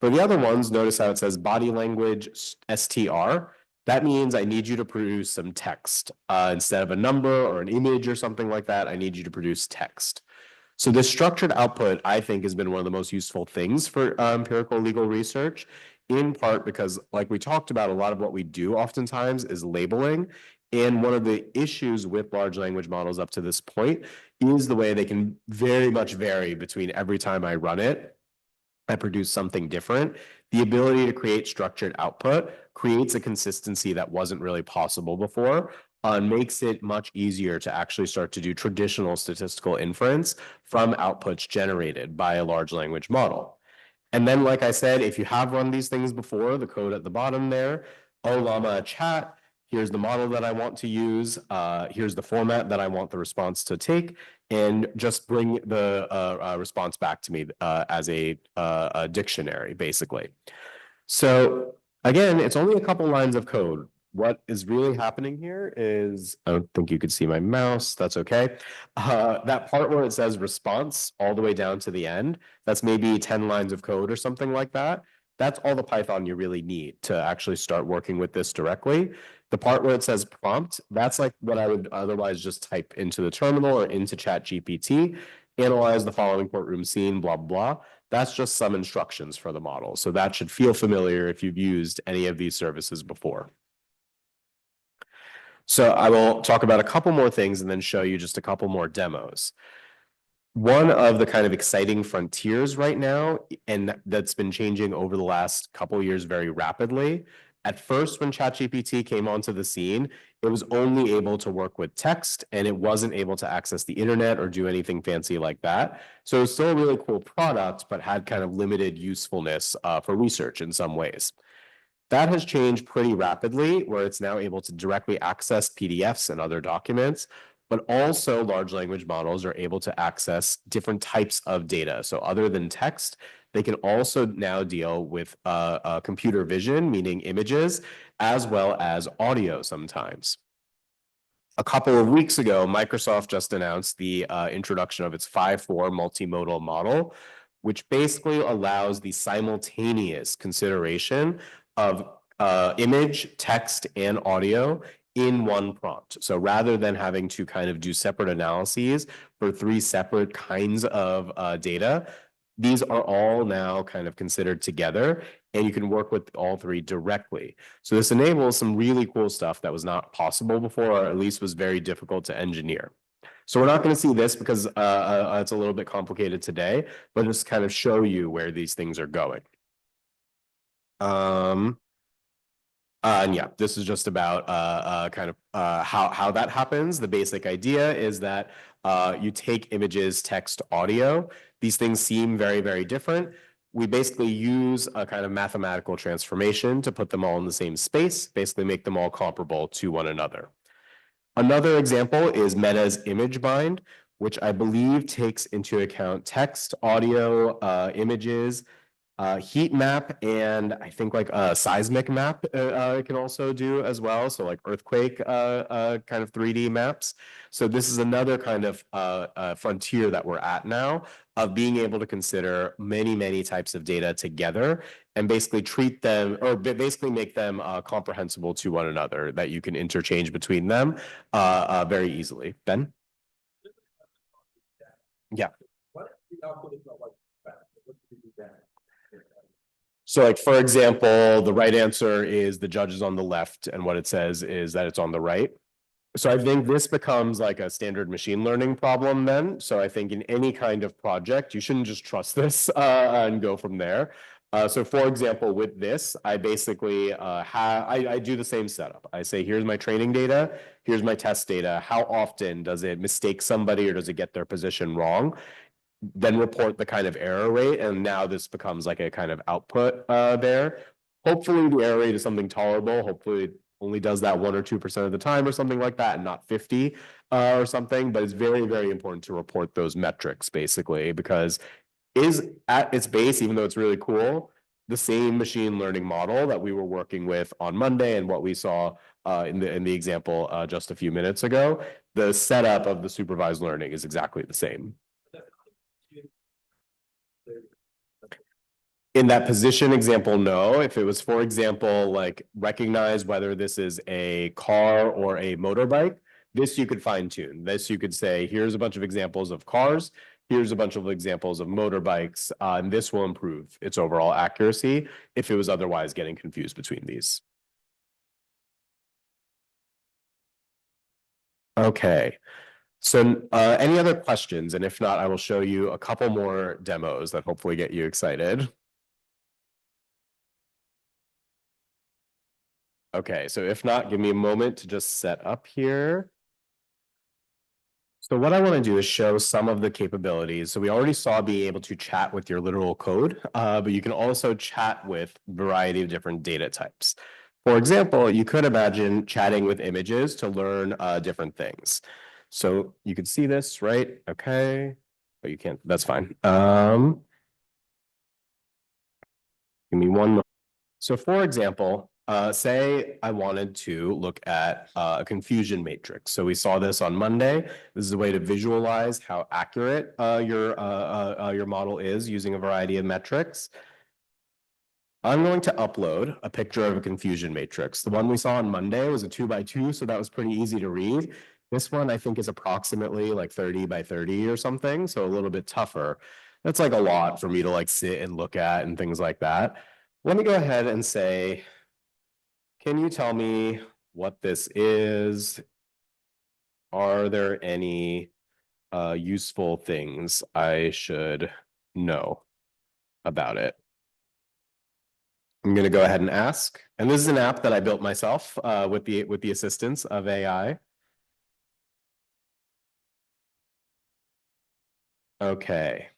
For the other ones, notice how it says body language STR. That means I need you to produce some text. Instead of a number or an image or something like that, I need you to produce text. So this structured output, I think, has been one of the most useful things for empirical legal research, in part because, like we talked about, a lot of what we do oftentimes is labeling. And one of the issues with large language models up to this point is the way they can very much vary between every time I run it. I produce something different. The ability to create structured output creates a consistency that wasn't really possible before, and makes it much easier to actually start to do traditional statistical inference from outputs generated by a large language model. And then, like I said, if you have run these things before, the code at the bottom there, Llama chat, here's the model that I want to use, here's the format that I want the response to take, and just bring the response back to me as a dictionary, basically. So again, it's only a couple lines of code. What is really happening here is, I don't think you could see my mouse, that's okay. That part where it says response all the way down to the end, that's maybe 10 lines of code or something like that. That's all the Python you really need to actually start working with this directly. The part where it says prompt, that's like what I would otherwise just type into the terminal or into ChatGPT, analyze the following courtroom scene, blah, blah. That's just some instructions for the model. So that should feel familiar if you've used any of these services before. So I will talk about a couple more things and then show you just a couple more demos. One of the kind of exciting frontiers right now, and that's been changing over the last couple years very rapidly. At first, when ChatGPT came onto the scene, it was only able to work with text and it wasn't able to access the internet or do anything fancy like that. So it's still a really cool product, but had kind of limited usefulness for research in some ways. That has changed pretty rapidly, where it's now able to directly access PDFs and other documents, but also large language models are able to access different types of data. So other than text, they can also now deal with computer vision, meaning images, as well as audio sometimes. A couple of weeks ago, Microsoft just announced the introduction of its 5.4 multimodal model, which basically allows the simultaneous consideration of image, text, and audio in one prompt. So rather than having to kind of do separate analyses for three separate kinds of data, these are all now kind of considered together, and you can work with all three directly. So this enables some really cool stuff that was not possible before, or at least was very difficult to engineer. So we're not going to see this because it's a little bit complicated today, but just kind of show you where these things are going. And yeah, this is just about kind of how that happens. The basic idea is that you take images, text, audio. These things seem very, very different. We basically use a kind of mathematical transformation to put them all in the same space, basically make them all comparable to one another. Another example is Meta's image bind, which I believe takes into account text, audio, images, heat map, and I think like a seismic map it can also do as well. So like earthquake kind of 3D maps. So this is another kind of frontier that we're at now of being able to consider many, many types of data together and basically treat them or basically make them comprehensible to one another, that you can interchange between them very easily. Ben? Yeah. So like, for example, the right answer is the judge is on the left, and what it says is that it's on the right. So I think this becomes like a standard machine learning problem then. So I think in any kind of project, you shouldn't just trust this and go from there. So for example, with this, I basically I do the same setup. I say, here's my training data, here's my test data. How often does it mistake somebody or does it get their position wrong? Then report the kind of error rate, and now this becomes like a kind of output there. Hopefully the error rate is something tolerable. Hopefully it only does that 1 or 2% of the time or something like that, and not 50 or something. But it's very, very important to report those metrics basically, because is at its base, even though it's really cool, the same machine learning model that we were working with on Monday and what we saw in the example just a few minutes ago. The setup of the supervised learning is exactly the same. In that position example, no. If it was, for example, like recognize whether this is a car or a motorbike, this you could fine tune. This you could say, here's a bunch of examples of cars, here's a bunch of examples of motorbikes, and this will improve its overall accuracy if it was otherwise getting confused between these. Okay. So any other questions? And if not, I will show you a couple more demos that hopefully get you excited. Okay, so if not, give me a moment to just set up here. So what I want to do is show some of the capabilities. So we already saw being able to chat with your literal code, but you can also chat with a variety of different data types. For example, you could imagine chatting with images to learn different things. So you could see this, right? Okay, but you can't, that's fine. Give me one more. So for example, say I wanted to look at a confusion matrix. So we saw this on Monday. This is a way to visualize how accurate your model is using a variety of metrics. I'm going to upload a picture of a confusion matrix. The one we saw on Monday was a 2x2, so that was pretty easy to read. This one I think is approximately like 30 by 30 or something, so a little bit tougher. That's like a lot for me to like sit and look at and things like that. Let me go ahead and say, can you tell me what this is? Are there any useful things I should know about it? I'm going to go ahead and ask. And this is an app that I built myself with the assistance of AI. Okay.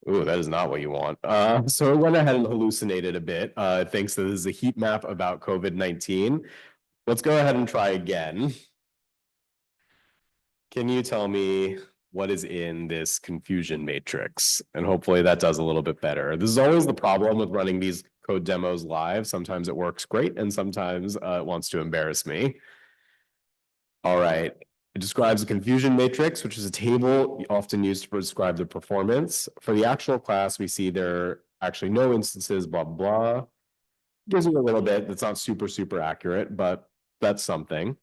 Ooh, that is not what you want. So it went ahead and hallucinated a bit. It thinks that this is a heat map about COVID-19. Let's go ahead and try again. Can you tell me what is in this confusion matrix? And hopefully that does a little bit better. This is always the problem with running these code demos live. Sometimes it works great, and sometimes it wants to embarrass me. All right. It describes a confusion matrix, which is a table often used to describe the performance. For the actual class, we see there are actually no instances, blah, blah, blah. Gives you a little bit. That's not super, super accurate, but that's something.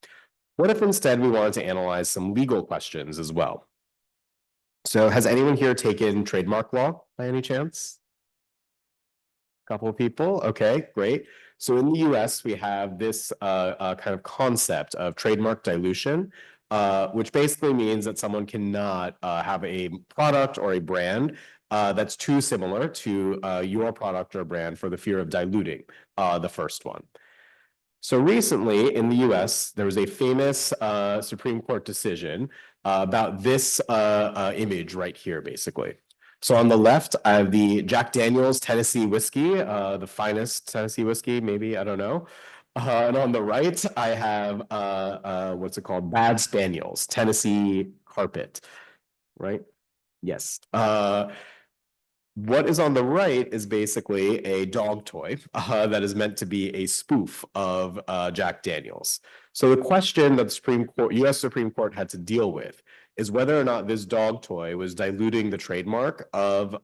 What if instead we wanted to analyze some legal questions as well? So has anyone here taken trademark law by any chance? A couple of people. Okay, great. So in the US, we have this kind of concept of trademark dilution, which basically means that someone cannot have a product or a brand that's too similar to your product or brand for the fear of diluting the first one. So recently in the US, there was a famous Supreme Court decision about this image right here, basically. So on the left, I have the Jack Daniel's Tennessee whiskey, the finest Tennessee whiskey, maybe, I don't know. And on the right, I have, what's it called? Bad Spaniels, Tennessee carpet, right? Yes. What is on the right is basically a dog toy that is meant to be a spoof of Jack Daniels. So the question that the Supreme Court, U.S. Supreme Court had to deal with is whether or not this dog toy was diluting the trademark of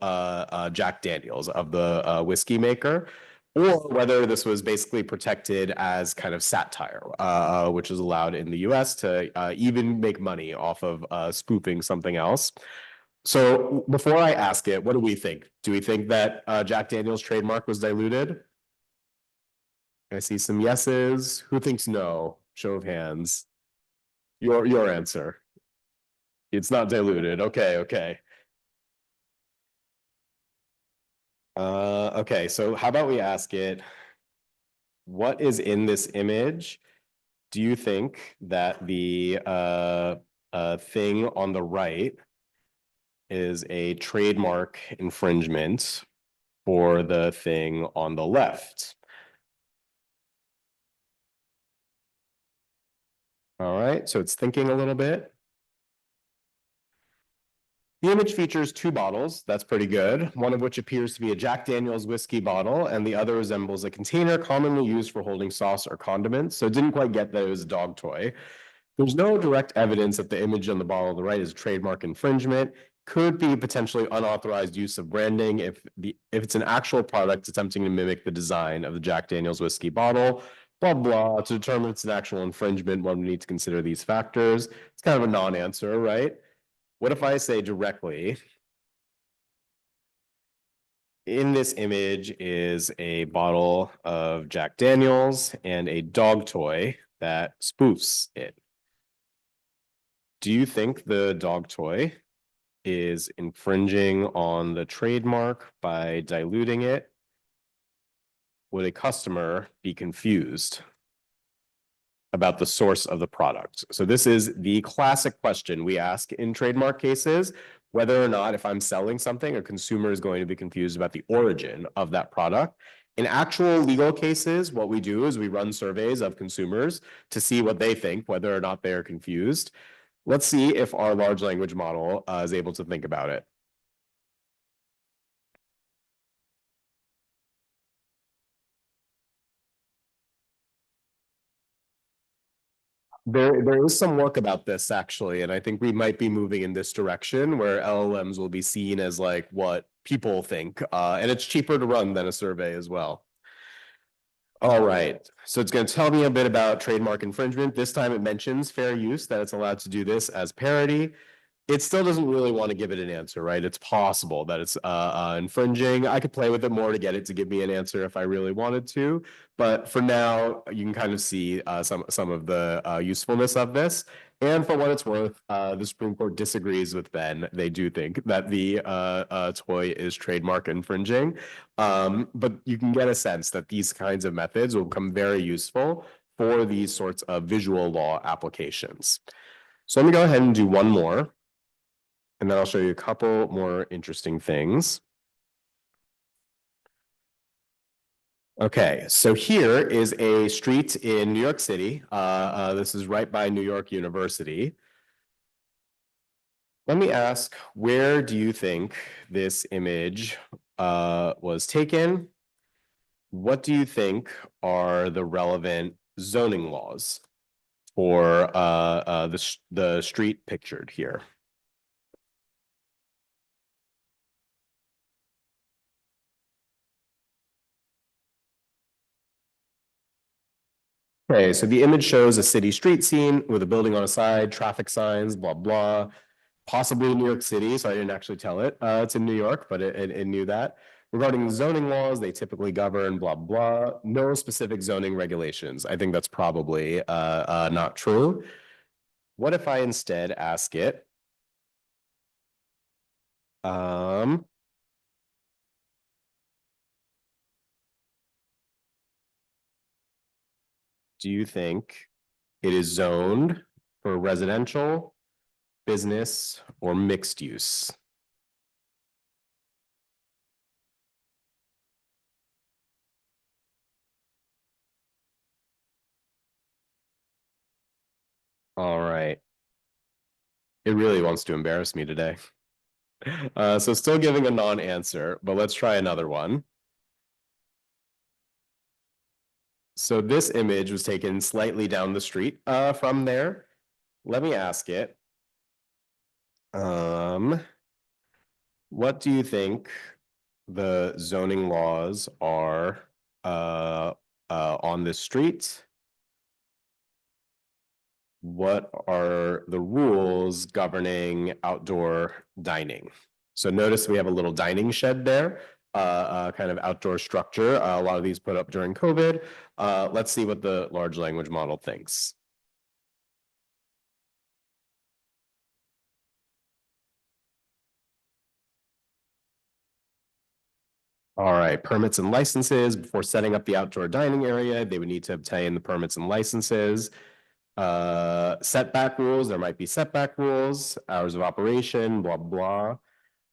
Jack Daniels, of the whiskey maker, or whether this was basically protected as kind of satire, which is allowed in the US to even make money off of spoofing something else. So before I ask it, what do we think? Do we think that Jack Daniel's trademark was diluted? I see some yeses. Who thinks no? Show of hands. Your answer. It's not diluted. Okay, okay. Okay, so how about we ask it, what is in this image? Do you think that the thing on the right is a trademark infringement for the thing on the left? All right, so it's thinking a little bit. The image features two bottles. That's pretty good. One of which appears to be a Jack Daniel's whiskey bottle, and the other resembles a container commonly used for holding sauce or condiments. So it didn't quite get that it was a dog toy. There's no direct evidence that the image on the bottle on the right is trademark infringement. Could be potentially unauthorized use of branding if it's an actual product attempting to mimic the design of the Jack Daniel's whiskey bottle. Blah blah. To determine if it's an actual infringement, one would need to consider these factors. It's kind of a non-answer, right? What if I say directly, in this image is a bottle of Jack Daniels and a dog toy that spoofs it? Do you think the dog toy is infringing on the trademark by diluting it? Would a customer be confused about the source of the product? So this is the classic question we ask in trademark cases, whether or not if I'm selling something, a consumer is going to be confused about the origin of that product. In actual legal cases, what we do is we run surveys of consumers to see what they think, whether or not they are confused. Let's see if our large language model is able to think about it. There is some work about this actually, and I think we might be moving in this direction where LLMs will be seen as like what people think, and it's cheaper to run than a survey as well. All right, so it's going to tell me a bit about trademark infringement. This time it mentions fair use, that it's allowed to do this as parody. It still doesn't really want to give it an answer, right? It's possible that it's infringing. I could play with it more to get it to give me an answer if I really wanted to, but for now, you can kind of see some of the usefulness of this. And for what it's worth, the Supreme Court disagrees with Ben. They do think that the toy is trademark infringing, but you can get a sense that these kinds of methods will become very useful for these sorts of visual law applications. So let me go ahead and do one more, and then I'll show you a couple more interesting things. Okay, so here is a street in New York City. This is right by New York University. Let me ask, where do you think this image was taken? What do you think are the relevant zoning laws for the street pictured here? Okay, so the image shows a city street scene with a building on a side, traffic signs, blah, blah. Possibly New York City, so I didn't actually tell it. It's in New York, but it knew that. Regarding the zoning laws, they typically govern blah, blah. No specific zoning regulations. I think that's probably not true. What if I instead ask it, um, do you think it is zoned for residential, business, or mixed use? All right. It really wants to embarrass me today. So still giving a non-answer, but let's try another one. So this image was taken slightly down the street from there. Let me ask it. What do you think the zoning laws are uh, on this street? What are the rules governing outdoor dining? So notice we have a little dining shed there, kind of outdoor structure. A lot of these put up during COVID. Let's see what the large language model thinks. All right, permits and licenses. Before setting up the outdoor dining area, they would need to obtain the permits and licenses. Setback rules, there might be setback rules, hours of operation, blah, blah.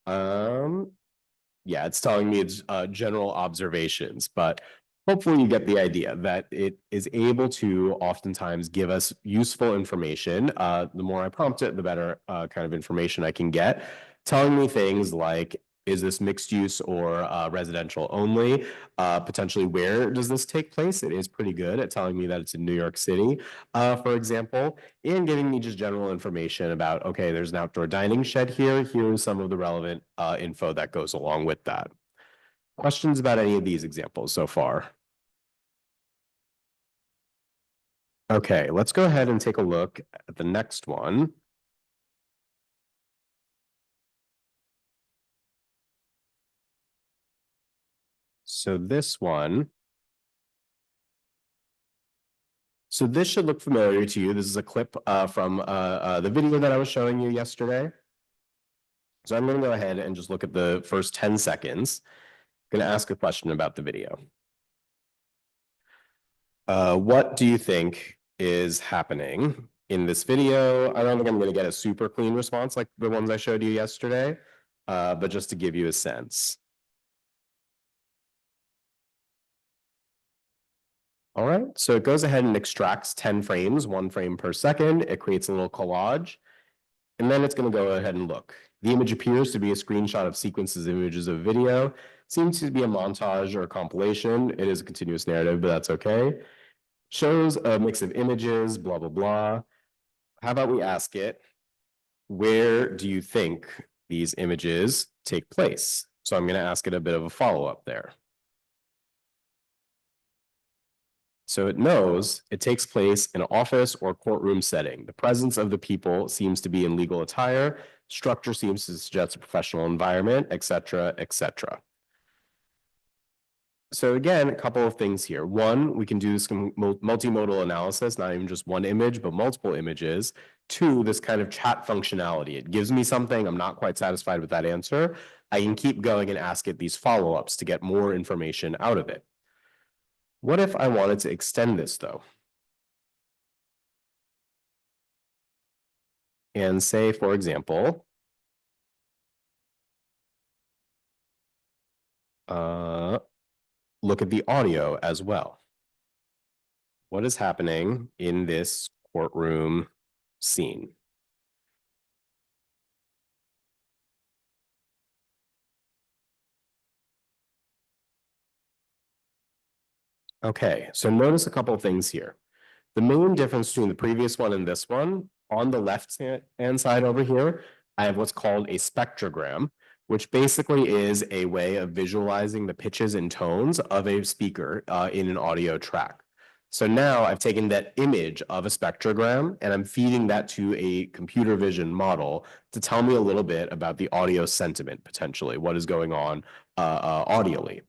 Yeah, it's telling me it's general observations, but hopefully you get the idea that it is able to oftentimes give us useful information. The more I prompt it, the better kind of information I can get. Telling me things like, is this mixed use or residential only? Potentially, where does this take place? It is pretty good at telling me that it's in New York City, for example, and giving me just general information about, okay, there's an outdoor dining shed here. Here's some of the relevant info that goes along with that. Questions about any of these examples so far? Okay, let's go ahead and take a look at the next one. So this one, so this should look familiar to you. This is a clip from the video that I was showing you yesterday. So I'm going to go ahead and just look at the first 10 seconds. I'm going to ask a question about the video. What do you think is happening in this video? I don't think I'm going to get a super clean response like the ones I showed you yesterday, but just to give you a sense. All right, so it goes ahead and extracts 10 frames, 1 frame per second. It creates a little collage, and then it's going to go ahead and look. The image appears to be a screenshot of sequences of images of video. Seems to be a montage or a compilation. It is a continuous narrative, but that's okay. Shows a mix of images, blah, blah, blah. How about we ask it, where do you think these images take place? So I'm going to ask it a bit of a follow-up there. So it knows it takes place in an office or courtroom setting. The presence of the people seems to be in legal attire. Structure seems to suggest a professional environment, et cetera, et cetera. So again, a couple of things here. One, we can do some multimodal analysis, not even just one image, but multiple images. Two, this kind of chat functionality. It gives me something, I'm not quite satisfied with that answer. I can keep going and ask it these follow-ups to get more information out of it. What if I wanted to extend this though? And say, for example, look at the audio as well. What is happening in this courtroom scene? Okay, so notice a couple of things here. The main difference between the previous one and this one, on the left-hand side over here, I have what's called a spectrogram, which basically is a way of visualizing the pitches and tones of a speaker in an audio track. So now I've taken that image of a spectrogram and I'm feeding that to a computer vision model to tell me a little bit about the audio sentiment, potentially, what is going on audially.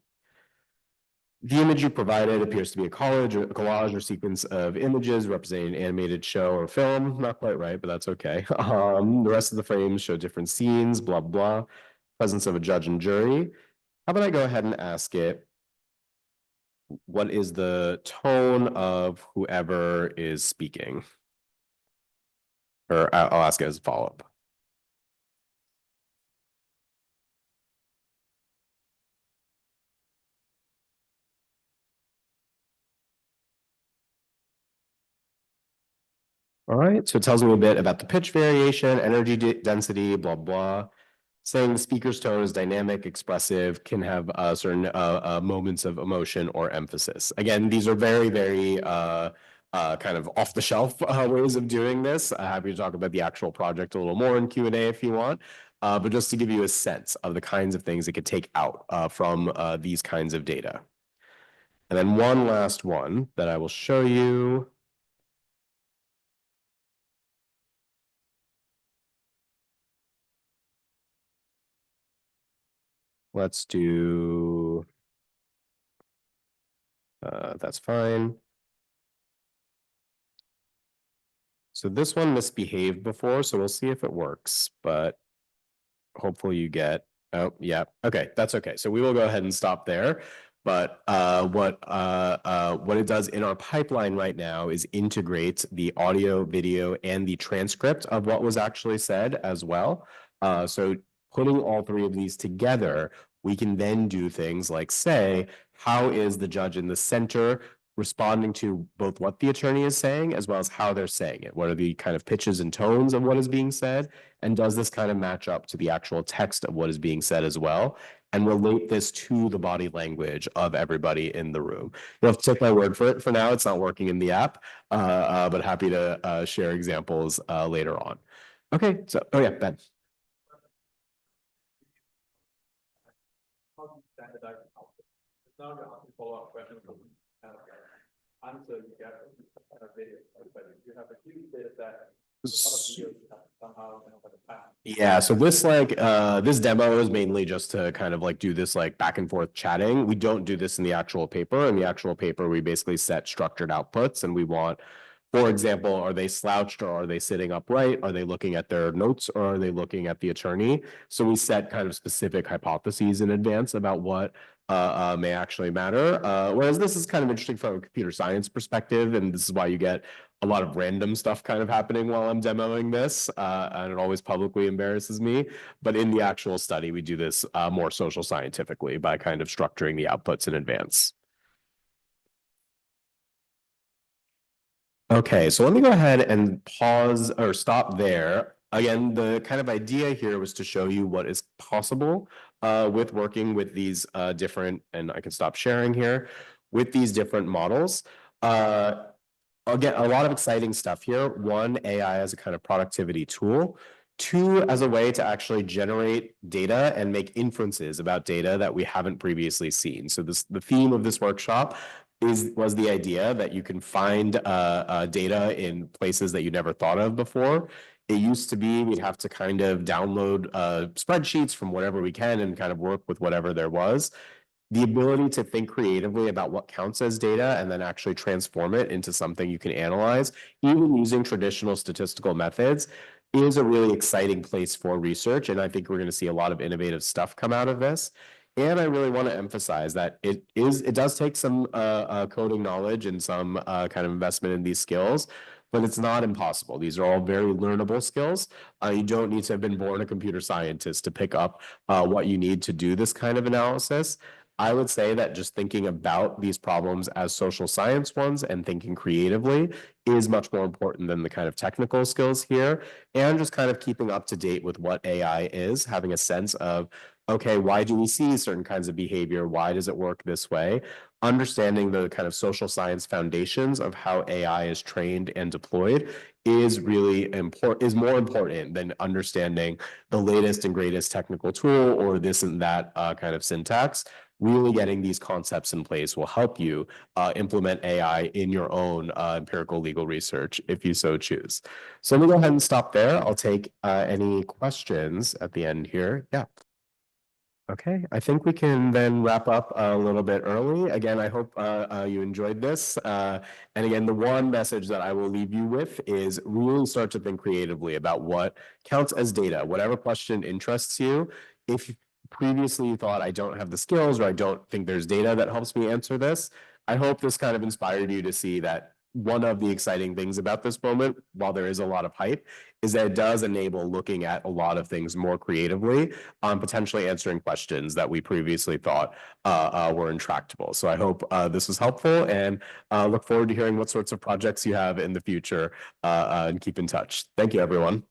The image you provided appears to be a collage or sequence of images representing an animated show or film. Not quite right, but that's okay. The rest of the frames show different scenes, blah, blah. Presence of a judge and jury. How about I go ahead and ask it, what is the tone of whoever is speaking? Or I'll ask it as a follow-up. All right, so it tells me a bit about the pitch variation, energy density, blah, blah. saying the speaker's tone is dynamic, expressive, can have certain moments of emotion or emphasis. Again, these are very, very kind of off-the-shelf ways of doing this. Happy to talk about the actual project a little more in Q&A if you want. But just to give you a sense of the kinds of things it could take out from these kinds of data. And then one last one that I will show you. Let's do, that's fine. So this one misbehaved before, so we'll see if it works, but hopefully you get, oh, yeah, okay, that's okay. So we will go ahead and stop there. But what it does in our pipeline right now is integrate the audio, video, and the transcript of what was actually said as well. So putting all three of these together, we can then do things like say, how is the judge in the center responding to both what the attorney is saying as well as how they're saying it? What are the kind of pitches and tones of what is being said? And does this kind of match up to the actual text of what is being said as well? And relate this to the body language of everybody in the room. You'll have to take my word for it. For now, it's not working in the app, but happy to share examples later on. Okay, so, oh yeah, Ben. Now you're asking follow-up questions. Answer you get video, but you have a huge data set. Yeah, so this this demo is mainly just to kind of like do this like back and forth chatting. We don't do this in the actual paper. In the actual paper, we basically set structured outputs and we want, for example, are they slouched or are they sitting upright? Are they looking at their notes or are they looking at the attorney? So we set kind of specific hypotheses in advance about what may actually matter. Whereas this is kind of interesting from a computer science perspective, and this is why you get a lot of random stuff kind of happening while I'm demoing this, and it always publicly embarrasses me. But in the actual study, we do this more social scientifically by kind of structuring the outputs in advance. Okay, so let me go ahead and pause or stop there. Again, the kind of idea here was to show you what is possible with working with these different, and I can stop sharing here, with these different models. Again, a lot of exciting stuff here. One, AI as a kind of productivity tool. Two, as a way to actually generate data and make inferences about data that we haven't previously seen. So the theme of this workshop was the idea that you can find data in places that you never thought of before. It used to be we'd have to kind of download spreadsheets from whatever we can and kind of work with whatever there was. The ability to think creatively about what counts as data and then actually transform it into something you can analyze, even using traditional statistical methods, is a really exciting place for research. And I think we're going to see a lot of innovative stuff come out of this. And I really want to emphasize that it does take some coding knowledge and some kind of investment in these skills, but it's not impossible. These are all very learnable skills. You don't need to have been born a computer scientist to pick up what you need to do this kind of analysis. I would say that just thinking about these problems as social science ones and thinking creatively is much more important than the kind of technical skills here, and just kind of keeping up to date with what AI is, having a sense of, okay, why do we see certain kinds of behavior? Why does it work this way? Understanding the kind of social science foundations of how AI is trained and deployed is really important, is more important than understanding the latest and greatest technical tool or this and that kind of syntax. Really getting these concepts in place will help you implement AI in your own empirical legal research if you so choose. So let me go ahead and stop there. I'll take any questions at the end here. Yeah. Okay, I think we can then wrap up a little bit early. Again, I hope you enjoyed this. And again, the one message that I will leave you with is really start to think creatively about what counts as data, whatever question interests you. If previously you thought I don't have the skills or I don't think there's data that helps me answer this, I hope this kind of inspired you to see that one of the exciting things about this moment, while there is a lot of hype, is that it does enable looking at a lot of things more creatively, potentially answering questions that we previously thought were intractable. So I hope this was helpful, and look forward to hearing what sorts of projects you have in the future, and keep in touch. Thank you, everyone.